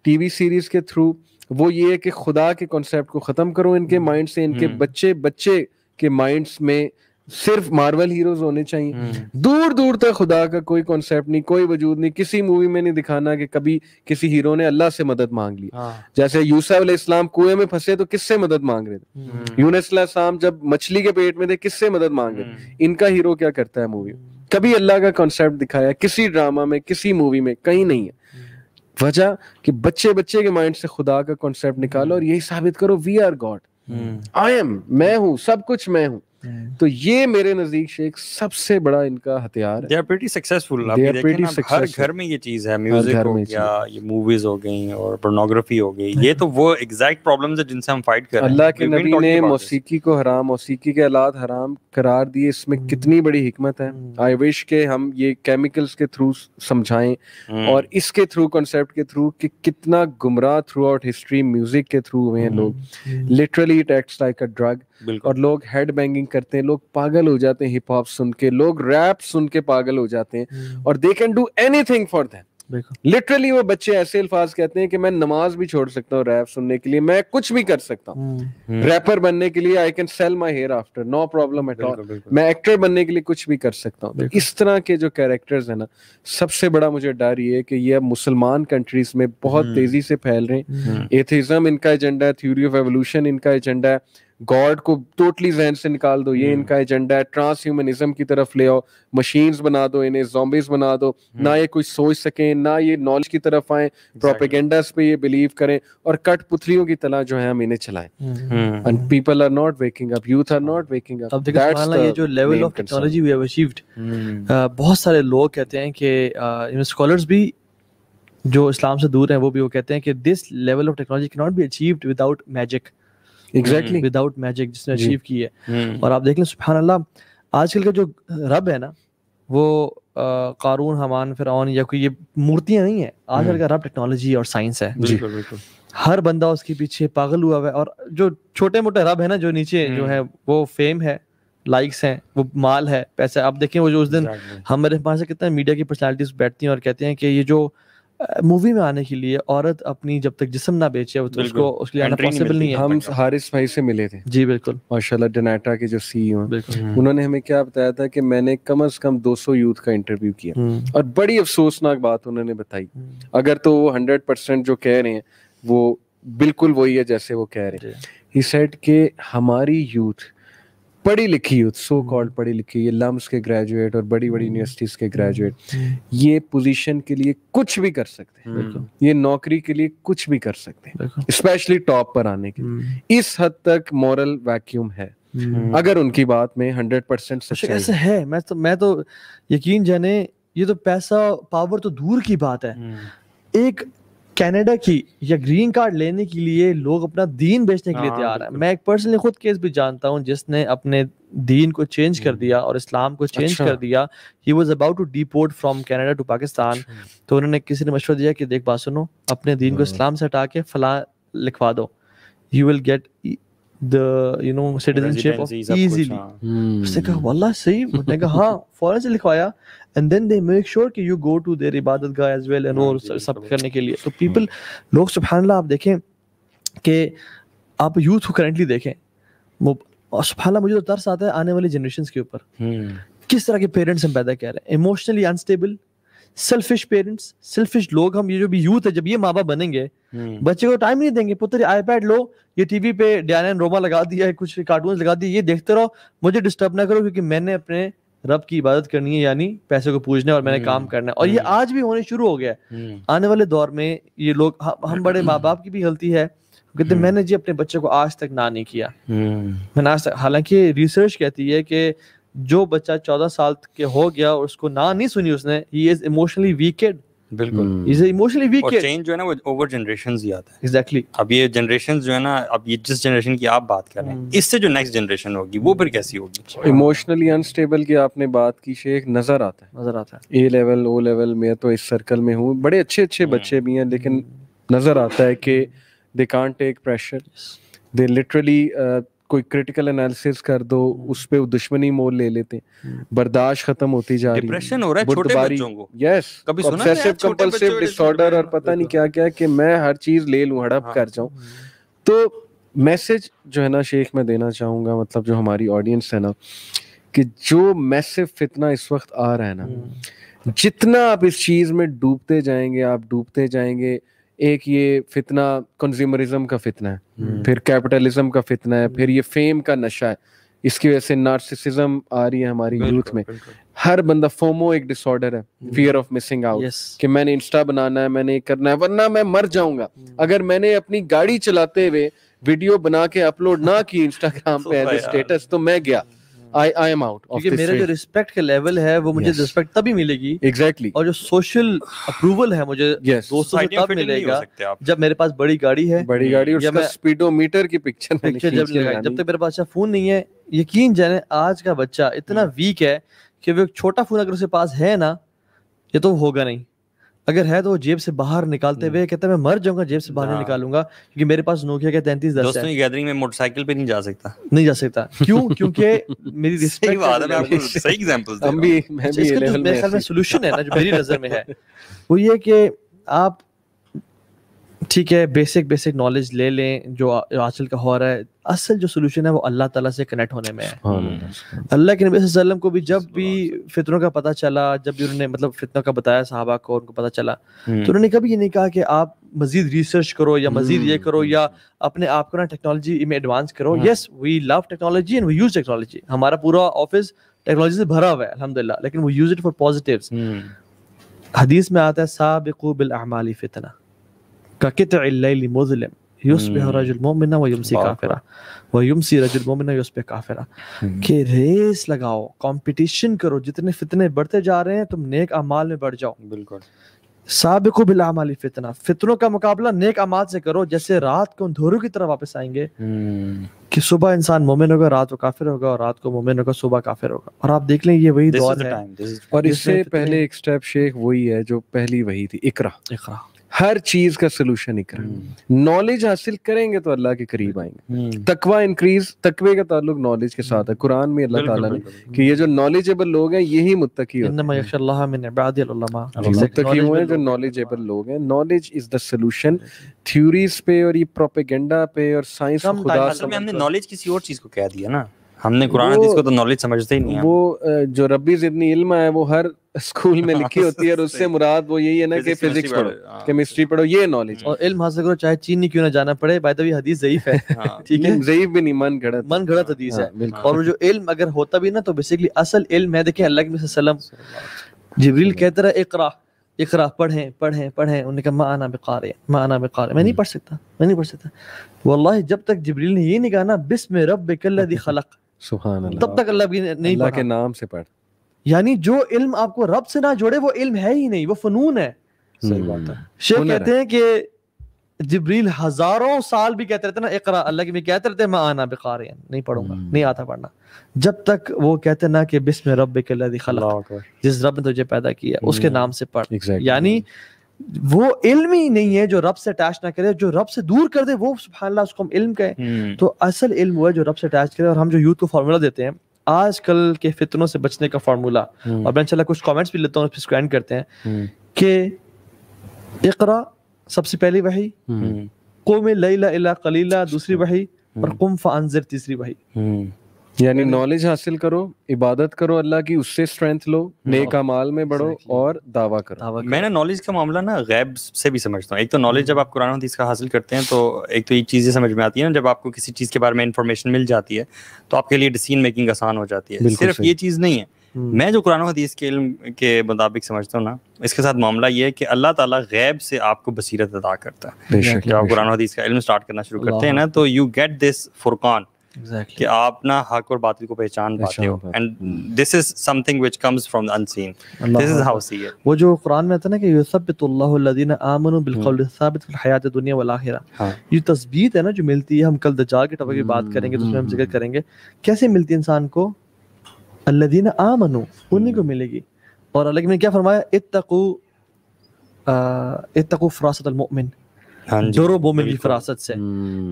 ٹی وی سیریز کے تھرو, وہ یہ ہے کہ خدا کے کانسیپٹ کو ختم کرو ان کے مائنڈ سے. ان کے بچے کے مائنڈس میں صرف مارول ہیروز ہونے چاہیے. دور دور تک خدا کا کوئی کانسیپٹ نہیں, کوئی وجود نہیں. کسی مووی میں نہیں دکھانا کہ کبھی کسی ہیرو نے اللہ سے مدد مانگ لی. جیسے یوسف علیہ السلام کنویں میں پھنسے تو کس سے مدد مانگ رہے تھے؟ یونس علیہ السلام جب مچھلی کے پیٹ میں تھے کس سے مدد مانگ رہے تھے؟ ان کا ہیرو کیا کرتا ہے مووی؟ کبھی اللہ کا کانسیپٹ دکھایا کسی ڈرامہ میں, کسی مووی میں؟ کہیں نہیں ہے. وجہ کہ بچے کے مائنڈ سے خدا کا کانسیپٹ نکالو اور یہی ثابت کرو we are God, I am, میں ہوں, سب کچھ میں ہوں. تو یہ میرے نزدیک شیخ سب سے بڑا ان کا ہتھیار ہے. They are pretty successful. آپ یہ دیکھیں نا ہر گھر میں یہ چیز ہے, میوزک ہو گیا, یہ موویز ہو گئیں اور پورنوگرافی ہو گئی. یہ تو وہ ایگزیکٹ پرابلمز ہیں جن سے ہم فائٹ کر رہے ہیں. اللہ کے نبی نے موسیقی کو حرام, موسیقی کے آلات حرام قرار دیے. اس میں کتنی بڑی حکمت ہے. آئی وش کہ ہم یہ کیمیکلز کے تھرو سمجھائیں اور اس کے تھرو, کنسیپٹ کے تھرو, کہ کتنا گمراہ تھرو آؤٹ ہسٹری میوزک کے تھرو ہوئے ہیں لوگ. Literally it acts like a drug. اور لوگ ہیڈ بینگنگ کرتے ہیں, لوگ پاگل ہو جاتے ہیں ہپ ہاپ سن کے, لوگ ریپ سن کے پاگل ہو جاتے ہیں, اور they can do any thing for them. Literally وہ بچے ایسے الفاظ کہتے ہیں کہ میں نماز بھی چھوڑ سکتا ہوں ریپ سننے کے لیے, میں کچھ بھی کر سکتا ہوں ریپر بننے کے لیے. I can sell my hair after, no problem at all. میں ایکٹر بننے کے لیے کچھ بھی کر سکتا ہوں. اس طرح کے جو کیریکٹرز ہیں نا, سب سے بڑا مجھے ڈر یہ ہے کہ یہ اب مسلمان کنٹریز میں بہت تیزی سے پھیل رہے ہیں. ایتھیزم ان کا ایجنڈا ہے, تھیوری آف ایوولوشن ان کا ایجنڈا ہے, گاڈ کو ٹوٹلی ذہن سے نکال دو, یہ ان کا ایجنڈا ہے. ٹرانس ہیومنزم کی طرف لے آؤ, مشینز بنا دو انہیں, زومبیز بنا دو, نہ یہ کچھ سوچ سکیں, نہ یہ نالج کی طرف آئیں, پروپیگنڈاز پہ یہ بلیو کریں, اور کٹ پتلیوں کی طرح جو ہے ہم انہیں چلائیں. And people are not waking up, youth are not waking up. اب دیکھیں سبحان اللہ, یہ جو level of technology we have achieved, بہت سارے لوگ کہتے ہیں کہ اسکالرز بھی جو اسلام سے دور ہیں وہ بھی وہ کہتے ہیں کہ دس لیول آف ٹیکنالوجی کی not be achieved without magic. Exactly without magic جس نے اچیو کی ہے. اور آپ دیکھ لیں سبحان اللہ, آج کل کا جو رب ہے نا وہ قارون, حامان, فرعون یا کوئی یہ مورتیاں نہیں ہیں. آج کل کا رب ٹیکنالوجی اور سائنس ہے. ہر بندہ اس کے پیچھے پاگل ہوا ہوا ہے. اور جو چھوٹے موٹے رب ہے نا, جو نیچے جو ہے وہ فیم ہے, لائکس ہیں, وہ مال ہے, پیسہ. آپ دیکھیں وہ جو اس دن ہمارے پاس کتنے میڈیا کی پرسنالٹیز بیٹھتی ہیں اور کہتے ہیں کہ یہ جو مووی میں آنے کے لیے عورت اپنی جب تک جسم نہ بیچے اس کو اس کے لیے آنا پاسبل نہیں ہے. ہم حارث بھائی سے ملے تھے. جی بالکل, ماشاءاللہ, ڈنیٹا کے جو سی ای او ہیں, انہوں نے ہمیں کیا بتایا تھا کہ میں نے کم از کم 200 یوتھ کا انٹرویو کیا, اور بڑی افسوسناک بات انہوں نے بتائی. اگر تو وہ 100% جو کہہ رہے ہیں وہ بالکل وہی ہے جیسے وہ کہہ رہے ہیں. ہی سیڈ کہ ہماری یوتھ, پڑھی لکھی یوتھ, سو کالڈ پڑھی لکھی, یہ لمس کے گریجویٹ اور بڑی بڑی یونیورسٹیز کے گریجویٹ, یہ پوزیشن کے لیے کچھ بھی کر سکتے ہیں, یہ نوکری کے لیے کچھ بھی کر سکتے ہیں, اسپیشلی ٹاپ پر آنے کے لیے. اس حد تک مورل ویکیوم ہے اگر ان کی بات میں 100% سچائی ایسا ہے. میں تو یقین جانے, یہ تو پیسہ پاور تو دور کی بات ہے. ایک کینیڈا کی یا گرین کارڈ لینے کے لیے لوگ اپنا دین بیچنے کے لیے تیار ہیں. میں ایک پرسنلی خود کیس بھی جانتا ہوں جس نے اپنے دین کو چینج کر دیا اور اسلام کو چینج کر دیا. He was about to deport from Canada to Pakistan. تو انہوں نے کسی نے مشورہ دیا کہ دیکھ بات سنو, اپنے دین کو اسلام سے ہٹا کے فلاں لکھوا دو, you will get the citizenship of easily. اس نے کہا واللہ صحیح. میں نے کہا ہاں, فوراً سے لکھوایا. And then they make sure کہ you go to their عبادت گاہ as well and وہ سب کرنے کے لیے. تو پیپل, لوگ سبحان اللہ, آپ دیکھیں کہ آپ یوتھ کو کرنٹلی دیکھیں, سبحان اللہ مجھے تو ترس آتا ہے آنے والی جنریشنز کے اوپر. کس طرح کے پیرنٹس ہم پیدا کر رہے ہیں, emotionally unstable, selfish parents, selfish لوگ. ہم یہ جو بھی یوتھ ہے, جب یہ ماں باپ بنیں گے, بچے کو ٹائم نہیں دیں گے. پتر آئی پیڈ لو, یہ ٹی وی پہ ڈیانا اینڈ روما لگا دیا ہے, کچھ کارٹونز لگا دیے, یہ دیکھتے رہو, مجھے ڈسٹرب نہ کرو کیونکہ میں نے اپنے رب کی عبادت کرنی ہے, یعنی پیسے کو پوجنا ہے, اور میں نے کام کرنا ہے. اور یہ آج بھی ہونے شروع ہو گیا ہے. آنے والے دور میں یہ لوگ, ہم بڑے ماں باپ کی بھی غلطی ہے, کہتے میں نے جی اپنے بچے کو آج تک نہ نہیں کیا. میں نے آج تک, حالانکہ ریسرچ کہتی ہے کہ جو بچہ 14 سال کے ہو گیا اور اس کو نہ نہیں سنی اس نے, ہی از ایموشنلی ویکڈ. بالکل, ایموشنلی ویک. اور چینج جو ہے نا وہ اوور جنریشنز ہی آتا ہے. ایگزیکٹلی. اب یہ جنریشنز جو ہے نا, اب یہ جس جنریشن کی آپ بات کر رہے ہیں, اس سے جو نیکسٹ جنریشن ہوگی وہ پھر کیسی ہوگی. ایموشنلی انسٹیبل کی آپ نے بات کی شیخ, نظر آتا ہے. اے لیول او لیول میں تو اس سرکل میں ہوں, بڑے اچھے اچھے بچے بھی ہیں, لیکن نظر آتا ہے کہ they can't take pressure. They literally کوئی کرٹیکل انالیسس کر دو, اس پہ دشمنی مول لے لیتے ہیں, برداشت ختم ہوتی جا رہی ہے. ڈپریشن ہو رہا ہے چھوٹے بچوں کو. یس, obsessive compulsive disorder اور پتہ نہیں کیا کیا, کہ میں ہر چیز لے لوں, ہڑپ کر جاؤں. تو میسج جو ہے نا شیخ میں دینا چاہوں گا, مطلب جو ہماری آڈینس ہے نا, کہ جو میسو فتنہ اس وقت آ رہا ہے نا, جتنا آپ اس چیز میں ڈوبتے جائیں گے, آپ ڈوبتے جائیں گے. ایک یہ فتنہ کنزیومرزم کا فتنہ ہے, پھر کیپٹلزم کا فتنہ ہے, پھر یہ فیم کا نشہ ہے, اس کی وجہ سے نارسسزم آ رہی ہے ہماری یوتھ میں. ہر بندہ, فومو ایک ڈس آرڈر ہے, فیئر آف مسنگ آؤٹ, کہ میں نے انسٹا بنانا ہے, میں نے کرنا ہے, ورنہ میں مر جاؤں گا. اگر میں نے اپنی گاڑی چلاتے ہوئے ویڈیو بنا کے اپلوڈ نہ کی انسٹاگرام پہ ایز اے اسٹیٹس تو میں گیا, I am out. کیونکہ میرا جو رسپیکٹ کا لیول ہے وہ مجھے رسپیکٹ تبھی ملے گی, ایگزیکٹلی, اور جو سوشل اپروول ہے مجھے دوستوں سے تب ملے گا جب میرے پاس بڑی گاڑی ہے, بڑی گاڑی, اور اس کا سپیڈو میٹر کی پکچر جب تک میرے پاس اچھا فون نہیں ہے. یقین جانے آج کا بچہ اتنا ویک ہے کہ وہ ایک چھوٹا فون اگر اس کے پاس ہے نا, یہ تو ہوگا نہیں. اگر ہے تو وہ جیب سے باہر نکالتے ہوئے کہتا ہے میں مر جاؤں گا, جیب سے باہر نہیں نکالوں گا, کیونکہ میرے پاس نوکیا کا 3310 ہے. دوستوں کی گیدرنگ میں موٹر سائیکل پہ نہیں جا سکتا. کیوں؟ کیونکہ میری رسپیکٹ صحیح ایگزامپلز ہم بھی, میں بھی میرے خیال میں سولوشن ہے نا جو میری نظر میں ہے وہ یہ کہ آپ ٹھیک ہے بیسک نالج لے لیں جو آج کل کا ہو رہا ہے. اصل جو سولوشن ہے وہ اللہ تعالیٰ سے کنیکٹ ہونے میں ہے. اللہ کے نبی صلی اللہ علیہ وسلم کو بھی جب بھی فتنوں کا پتہ چلا, جب بھی انہوں نے مطلب فتنوں کا بتایا صحابہ کو, ان کو پتہ چلا, تو انہوں نے کبھی یہ نہیں کہا کہ آپ مزید ریسرچ کرو یا مزید یہ کرو یا اپنے آپ کو نا ٹیکنالوجی میں ایڈوانس کرو. Yes we love technology and we use technology, ہمارا پورا آفس ٹیکنالوجی سے بھرا ہوا ہے الحمدللہ, لیکن we use it for positives. حدیث میں آتا ہے سابقوا بالاعمال فتنہ کقطع اللیل مظلم یصبح رجل مؤمنا ویمسی کافرا ویمسی رجل مؤمنا یصبح کافرا, کہ ریس لگاؤ, کمپٹیشن کرو, جتنے فتنے بڑھتے جا رہے ہیں تم نیک اعمال میں بڑھ جاؤ. بالکل. سابقوا بالاعمال فتنہ, فتنوں کا مقابلہ نیک اعمال سے کرو, جیسے رات کو اندھیروں کی طرح واپس آئیں گے کہ صبح انسان مومن ہوگا, رات کو کافر ہوگا, اور رات کو مومن ہوگا, صبح کافر ہوگا. اور آپ دیکھ لیں یہ وہی دور ہے. اور اس سے پہلے ایک سٹیپ شیخ وہی ہے جو پہلی وہی تھی, اقرا. ہر چیز کا سلوشن اقرا. نالج حاصل کریں گے تو اللہ کے قریب آئیں گے. تقوی انکریز, تقوی کا تعلق نالج کے ساتھ ہے. قرآن میں اللہ تعالیٰ نے کہ یہ جو نالجیبل لوگ ہیں یہی متقی ہوتے ہیں. انما یخشی اللہ من عباد العلماء, متقی ہوئے جو نالجیبل لوگ ہیں. Knowledge is the solution. Theories پہ اور یہ پروپیگنڈا پہ اور سائنس کو خدا سے ہم نے نالج کسی اور چیز کو کہہ دیا نا, ہم نے قرآن حدیث کو تو نالج سمجھتے ہی نہیں ہیں. وہ جو ربی زدنی علم ہے وہ ہر اسکول میں لکھی ہوتی ہے, اور اس سے مراد وہ یہی ہے نا کہ فزکس پڑھو, کیمسٹری پڑھو, یہ نالج. اور علم حاصل کرو چاہے چین کیوں نہ جانا پڑے. بائی دا وے حدیث ضعیف ہے, ٹھیک ہے, ضعیف بھی نہیں, من گھڑت حدیث ہے. اور جو علم اگر ہوتا بھی نا تو بیسیکلی اصل علم ہے. دیکھیں اللہ کے نبی صلی اللہ علیہ وسلم جبریل کہتا رہا اقرا پڑھیں. انہوں نے کہا ما انا بقارئ, میں نہیں پڑھ سکتا. واللہ جب تک جبریل نے یہ نہیں کہا نا بسم ربک الذی خلق, سبحان اللہ, تب تک اللہ بھی نہیں پڑھا. اللہ کے نام سے پڑھ. یعنی جو علم آپ کو رب سے نہ جوڑے وہ علم ہے ہی نہیں, وہ فنون ہے. صحیح بات ہے. شیخ کہتے ہیں کہ جبریل ہزاروں سال بھی کہتے رہتے نا اقرا, اللہ کے بھی کہتے رہتے ما انا بقارئ, نہیں پڑھوں گا, نہیں آتا پڑھنا, جب تک وہ کہتے نا کہ بسم ربک الذی خلق, جس رب نے تجھے پیدا کیا اس کے نام سے پڑھ. یعنی وہ علم ہی نہیں ہے جو رب سے اٹیچ نہ کرے, جو رب سے دور کر دے وہ سبحان اللہ اس کو ہم علم کہیں. تو اصل علم وہ ہے جو رب سے اٹیچ کرے. اور ہم جو یوتھ کو فارمولا دیتے ہیں آج کل کے فتنوں سے بچنے کا فارمولا, اور میں انشاءاللہ کچھ کامنٹس بھی لیتا ہوں, اس پہ اسکرین کرتے ہیں کہ اقرا سب سے پہلی وحی, قم اللیل الا قلیلا دوسری وحی, اور قم فانذر تیسری وحی. یعنی نالج حاصل کرو, عبادت کرو اللہ کی, اس سے اسٹرینتھ لو, نیک اعمال میں بڑھو اور دعویٰ کرو. میں نے نالج کا معاملہ نا غیب سے بھی سمجھتا ہوں. ایک تو نالج جب آپ قرآن حدیث کا حاصل کرتے ہیں تو ایک تو ایک چیز یہ سمجھ میں آتی ہے نا, جب آپ کو کسی چیز کے بارے میں انفارمیشن مل جاتی ہے تو آپ کے لیے ڈیسیژن میکنگ آسان ہو جاتی ہے. صرف یہ چیز نہیں ہے. میں جو قرآن و حدیث کے علم کے مطابق سمجھتا ہوں نا, اس کے ساتھ معاملہ یہ ہے کہ اللہ تعالیٰ غیب سے آپ کو بصیرت عطا کرتا ہے. جب آپ قرآن و حدیث کا علم سٹارٹ کرنا شروع کرتے ہیں نا تو یو گیٹ دس فرقان, کہ آپ نا حق اور باطل کو پہچان پاتے ہو. And this is something which comes from the unseen. This is how see it. وہ جو قرآن میں آتا ہے نا کہ یثبت اللہ الذین آمنوا بالقول الثابت فی الحیات الدنیا والآخرہ, یہ تثبیت ہے نا جو ملتی ہے. ہم کل دجال کے ٹاپک کی بات کریں گے تو اس میں ہم ذکر کریں گے کیسے ملتی ہے انسان کو. الذین آمنوا, انہیں کو ملے گی. اور اللہ نے کیا فرمایا, اتقوا فراست المؤمن, ڈرو مومن کی فراست سے.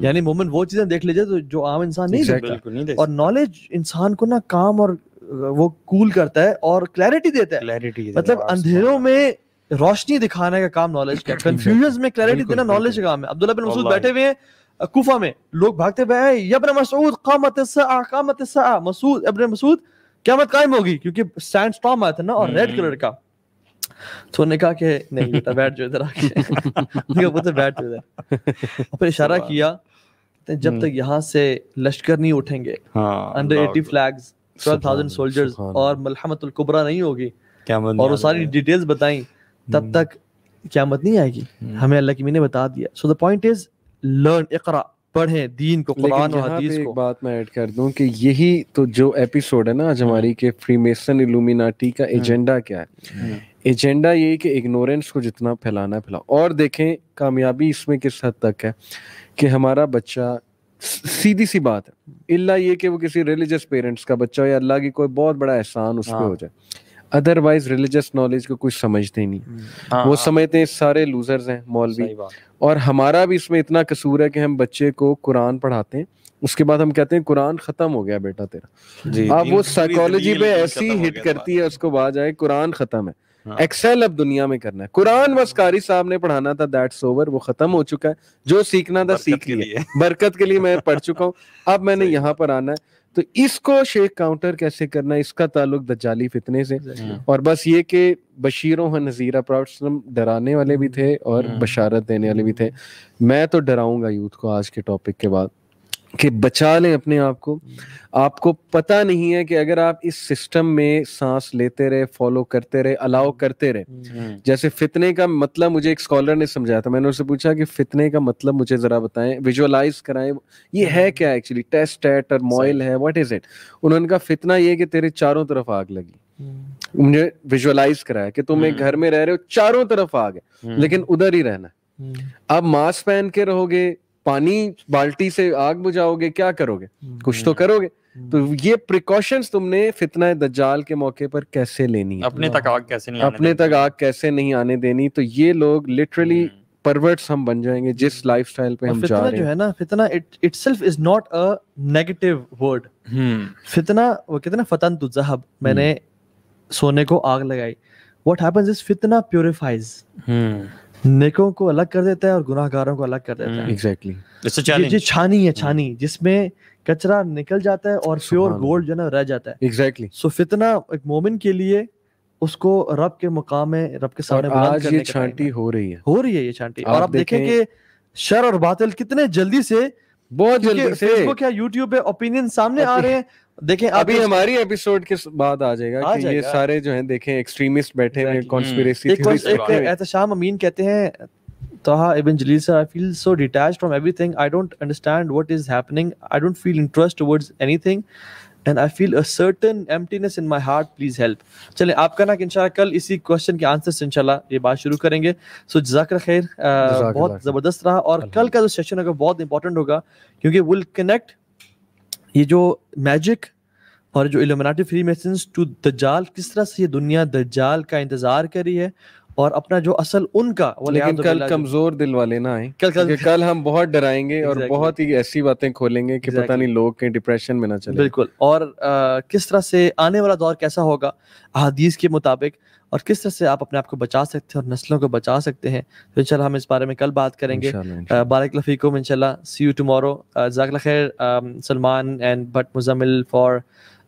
یعنی مومن وہ چیزیں دیکھ لیجئے تو جو عام انسان نہیں دیکھتا. اور نالج انسان کو نا کام اور وہ کول کرتا ہے اور کلیئرٹی دیتا ہے. مطلب اندھیروں میں روشنی دکھانے کا کام نالج کا, کنفیوژنز میں کلیئرٹی دینا نالج کا کام ہے. عبداللہ بن مسعود بیٹھے ہوئے ہیں کوفہ میں, لوگ بھاگتے ہوئے یا ابن مسعود قامت الساعہ, مسعود ابن مسعود قیامت قائم ہوگی کیونکہ سینڈ اسٹارم آیا تھا نا اور ریڈ کلر کا. تو انہوں نے کہا کہ نہیں بیٹا بیٹھ جو ادھر آ کے پتہ بیٹھ جو ادھر. پھر اشارہ کیا جب تک یہاں سے لشکر نہیں اٹھیں گے انڈر 80 فلیگز 12,000 سولجرز اور ملحمۃ الکبریٰ نہیں ہوگی اور وہ ساری ڈیٹیلز بتائیں تب تک قیامت نہیں آئے گی. ہمیں اللہ کی نے بتا دیا. سو دا پوائنٹ از لرن, اقرا, پڑھیں دین کو, قرآن اور حدیث کو. ایک بات میں ایڈ کر دوں کہ یہی تو جو ایپیسوڈ ہے نا آج ہماری کہ فری میسن الومیناٹی کا ایجنڈا کیا ہے. ایجنڈا یہی کہ اگنورینس کو جتنا پھیلانا ہے پھیلاؤ. اور دیکھیں کامیابی اس میں کس حد تک ہے کہ ہمارا بچہ, سیدھی سی بات ہے, اللہ یہ کہ وہ کسی ریلیجس پیرنٹس کا بچہ ہو یا اللہ کی کوئی بہت بڑا احسان اس پہ ہو جائے, ادروائز ریلیجس نالج کو کچھ سمجھتے ہی نہیں. وہ سمجھتے ہیں سارے لوزرز ہیں مولوی. اور ہمارا بھی اس میں اتنا قصور ہے کہ ہم بچے کو قرآن پڑھاتے ہیں, اس کے بعد ہم کہتے ہیں قرآن ختم ہو گیا بیٹا تیرا. اب وہ سائیکالوجی پہ ایسی ہٹ کرتی ہے اس کو بعد جائے قرآن ختم ہے, ایکسل اب دنیا میں کرنا ہے. قرآن بس قاری صاحب نے پڑھانا تھا, دیٹس اوور, وہ ختم ہو چکا ہے. جو سیکھنا تھا سیکھ لیا, برکت کے لیے میں پڑھ چکا ہوں, اب میں نے یہاں پر آنا ہے. تو اس کو شیخ کاؤنٹر کیسے کرنا ہے, اس کا تعلق دجالی فتنے سے. اور بس یہ کہ بشیروں و نذیرہ, پرافٹ ڈرانے والے بھی تھے اور بشارت دینے والے بھی تھے. میں تو ڈراؤں گا یوتھ کو آج کے ٹاپک کے بعد کہ بچا لیں اپنے آپ کو. آپ کو پتہ نہیں ہے کہ اگر آپ اس سسٹم میں سانس لیتے رہے, فالو کرتے رہے, الاؤ کرتے رہے, جیسے فتنے کا مطلب مجھے ایک اسکالر نے سمجھایا تھا, میں نے اس سے پوچھا کہ فتنے کا مطلب مجھے ذرا بتائیں, ویژوالائز کرائیں, یہ ہے کیا ایکچولی, ٹیسٹ ہے, ٹرموائل ہے, واٹ از اٹ. انہوں نے کہا فتنہ یہ کہ تیرے چاروں طرف آگ لگی. مجھے ویژوالائز کرایا کہ تم ایک گھر میں رہ رہے ہو, چاروں طرف آگ ہے لیکن ادھر ہی رہنا ہے. اب ماسک پہن کے رہو گے, پانی بالٹی سے آگ بجھاؤ گے, کیا کرو گے, کچھ تو کرو گے. تو یہ پریکاشنز تم نے فتنہ دجال کے موقع پر کیسے لینی ہے, اپنے تک آگ کیسے نہیں آنے دینی. تو یہ لوگ لٹرلی پرورٹس ہم بن جائیں گے جس لائف سٹائل پہ ہم جا رہے ہیں. جو ہے نا فتنہ it self is not a negative word. فتنہ وہ کہتے ہیں نا فتنت الذهب, میں نے سونے کو آگ لگائی. واٹ ہیپنز از فتنہ پیوریفائز, نیکوں کو الگ کر دیتا ہے اور گناہ گاروں کو الگ کر دیتا ہے. ایگزیکٹلی یہ چھانی ہے, چھانی جس میں کچرا نکل جاتا ہے اور پیور گولڈ جو ہے نا رہ جاتا ہے. ایگزیکٹلی. سو فتنہ ایک مومن کے لیے اس کو رب کے مقام میں, رب کے سامنے بلند کرنے کا چھانٹی ہو رہی ہے یہ چھانٹی. اور آپ دیکھیں کہ شر اور باطل کتنے جلدی سے, بہت جلدی سے فیس بک یا یوٹیوب پہ اوپینین سامنے آ رہے ہیں. دیکھیں ابھی ہماری ایپیسوڈ کے بعد آ جائے گا کہ یہ سارے جو ہیں دیکھیں ایکسٹریمسٹ بیٹھے ہوئے کانسپیریسی تھیوریز. احتشام امین کہتے ہیں Taha Ibn Jalil sir, I feel so detached from everything. I don't understand what is happening. I don't feel interest towards anything. And I feel a certain emptiness in my heart. Please help. چلیں آپ کا نا کہ انشاءاللہ کل اسی question کے answer سے انشاءاللہ یہ بات شروع کریں گے. سو جزاک اللہ خیر, بہت زبردست رہا. اور کل کا جو سیشن ہوگا بہت امپورٹنٹ ہوگا کیونکہ ول کنیکٹ یہ جو میجک اور جو الومیناٹی فری میسنز ٹو دجال, کس طرح سے یہ دنیا دجال کا انتظار کر رہی ہے اور اپنا جو اصل ان کا. لیکن کل کمزور دل والے نہ آئیں, کل ہم بہت ڈرائیں گے اور بہت ہی ایسی باتیں کھولیں گے کہ پتہ نہیں لوگ کہیں ڈپریشن میں نہ چلے. بالکل. اور کس طرح سے آنے والا دور کیسا ہوگا احادیث کے مطابق, اور کس طرح سے آپ اپنے آپ کو بچا سکتے ہیں اور نسلوں کو بچا سکتے ہیں. تو انشاءاللہ ہم اس بارے میں کل بات کریں گے. بارک اللہ فیکم انشاءاللہ. سی یو ٹمورو. جزاک اللہ خیر Salman and but Muzammil for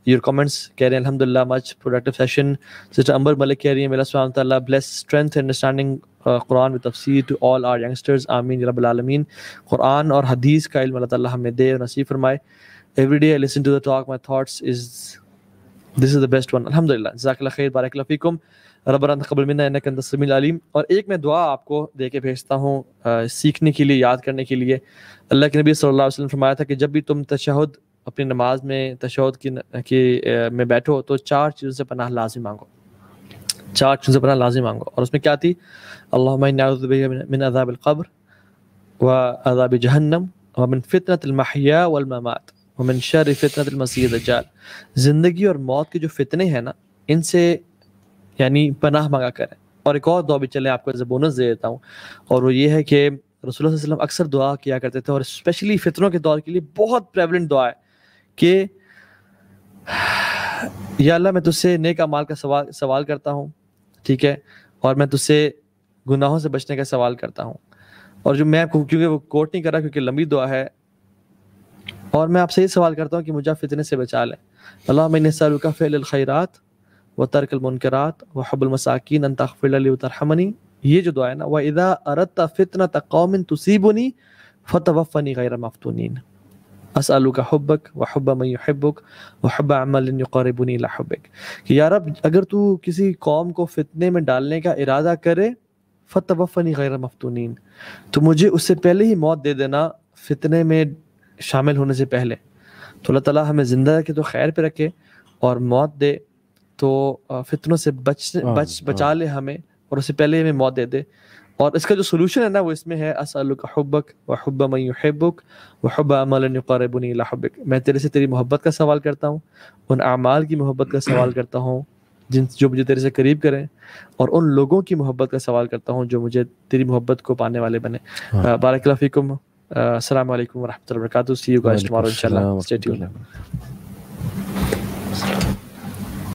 your comments. کہہ رہے ہیں الحمدللہ much productive session. Sister Amber Malik کہہ رہی ہیں میرا سبحانہ تعالیٰ bless strength and understanding Quran with تفسیر to all our youngsters. آمین یا رب العالمین. قرآن اور حدیث کا علم اللہ تعالیٰ ہمیں دے اور نصیب فرمائے. Every day I listen to the talk, my thoughts is this is the best one. الحمدللہ. جزاک اللہ خیر, بارک اللہ فیکم. ربنا تقبل منا انک انت السمیع العلیم. اور ایک میں دعا آپ کو دے کے بھیجتا ہوں سیکھنے کے لیے, یاد کرنے کے لیے. اللہ کے نبی صلی اللہ علیہ وسلم فرمایا تھا کہ جب بھی تم تشہد اپنی نماز میں تشہد کی میں بیٹھو تو 4 چیزوں سے پناہ لازم مانگو. 4 چیزوں سے پناہ لازم مانگو. اور اس میں کیا تھی؟ اللہم انی اعوذ بک من عذاب القبر وعذاب جہنم ومن فتنة المحیا والممات ومن شر فتنة المسیح الدجال. زندگی اور موت کے جو فتنے ہیں نا, ان سے یعنی پناہ مانگا کریں. اور ایک اور دعا بھی چلے آپ کو ایز اے بونس دے دیتا ہوں, اور وہ یہ ہے کہ رسول اللہ صلی اللہ علیہ وسلم اکثر دعا کیا کرتے تھے, اور اسپیشلی فتنوں کے دور کے لیے بہت پریولنٹ دعا ہے کہ یا اللہ میں تجھ سے نیک اعمال کا سوال کرتا ہوں, ٹھیک ہے, اور میں تجھ سے گناہوں سے بچنے کا سوال کرتا ہوں. اور جو میں کیونکہ وہ کوٹ نہیں کر رہا کیونکہ لمبی دعا ہے, اور میں آپ سے یہ سوال کرتا ہوں کہ مجھے فتنے سے بچا لیں. اللهم إني أسألك فعل الخيرات وترك المنكرات وحب المساكين أن تغفر لي وترحمني. یہ جو دعا ہے نا وَإِذَا أَرَدْتَ فِتْنَةَ قَوْمٍ تُصِيبُنِي فَتَوَفَّنِي غَيْرَ مَفْتُونِينَ أَسْأَلُكَ حُبَّكَ وَحُبَّ مَن يُحِبُّكَ وَحُبَّ عَمَلٍ يُقَرِّبُنِي إِلَى حُبِّكَ کہ یا رب اگر تو کسی قوم کو فتنے میں ڈالنے کا ارادہ کرے فَتَوَفَّنِي غَيْرَ مَفْتُونِينَ تو مجھے اس سے پہلے ہی موت دے دینا فتنے میں شامل ہونے سے پہلے. تو اللہ تعالیٰ ہمیں زندہ رکھے تو خیر پہ رکھے اور موت دے تو فتنوں سے بچا لے ہمیں اور اس سے پہلے ہمیں موت دے دے. اور اس کا جو سولوشن ہے نا وہ اس میں ہے اسألک حبک وحب من یحبک وحب عمل یقربنی الی حبک. میں تیرے سے تیری محبت کا سوال کرتا ہوں, ان اعمال کی محبت کا سوال کرتا ہوں جو مجھے تیرے سے قریب کریں, اور ان لوگوں کی محبت کا سوال کرتا ہوں جو مجھے تیری محبت کو پانے والے بنے. بارک اللہ فیکم. السلام علیکم ورحمۃ اللہ وبرکاتہ. See you guys tomorrow inshallah. Stay tuned.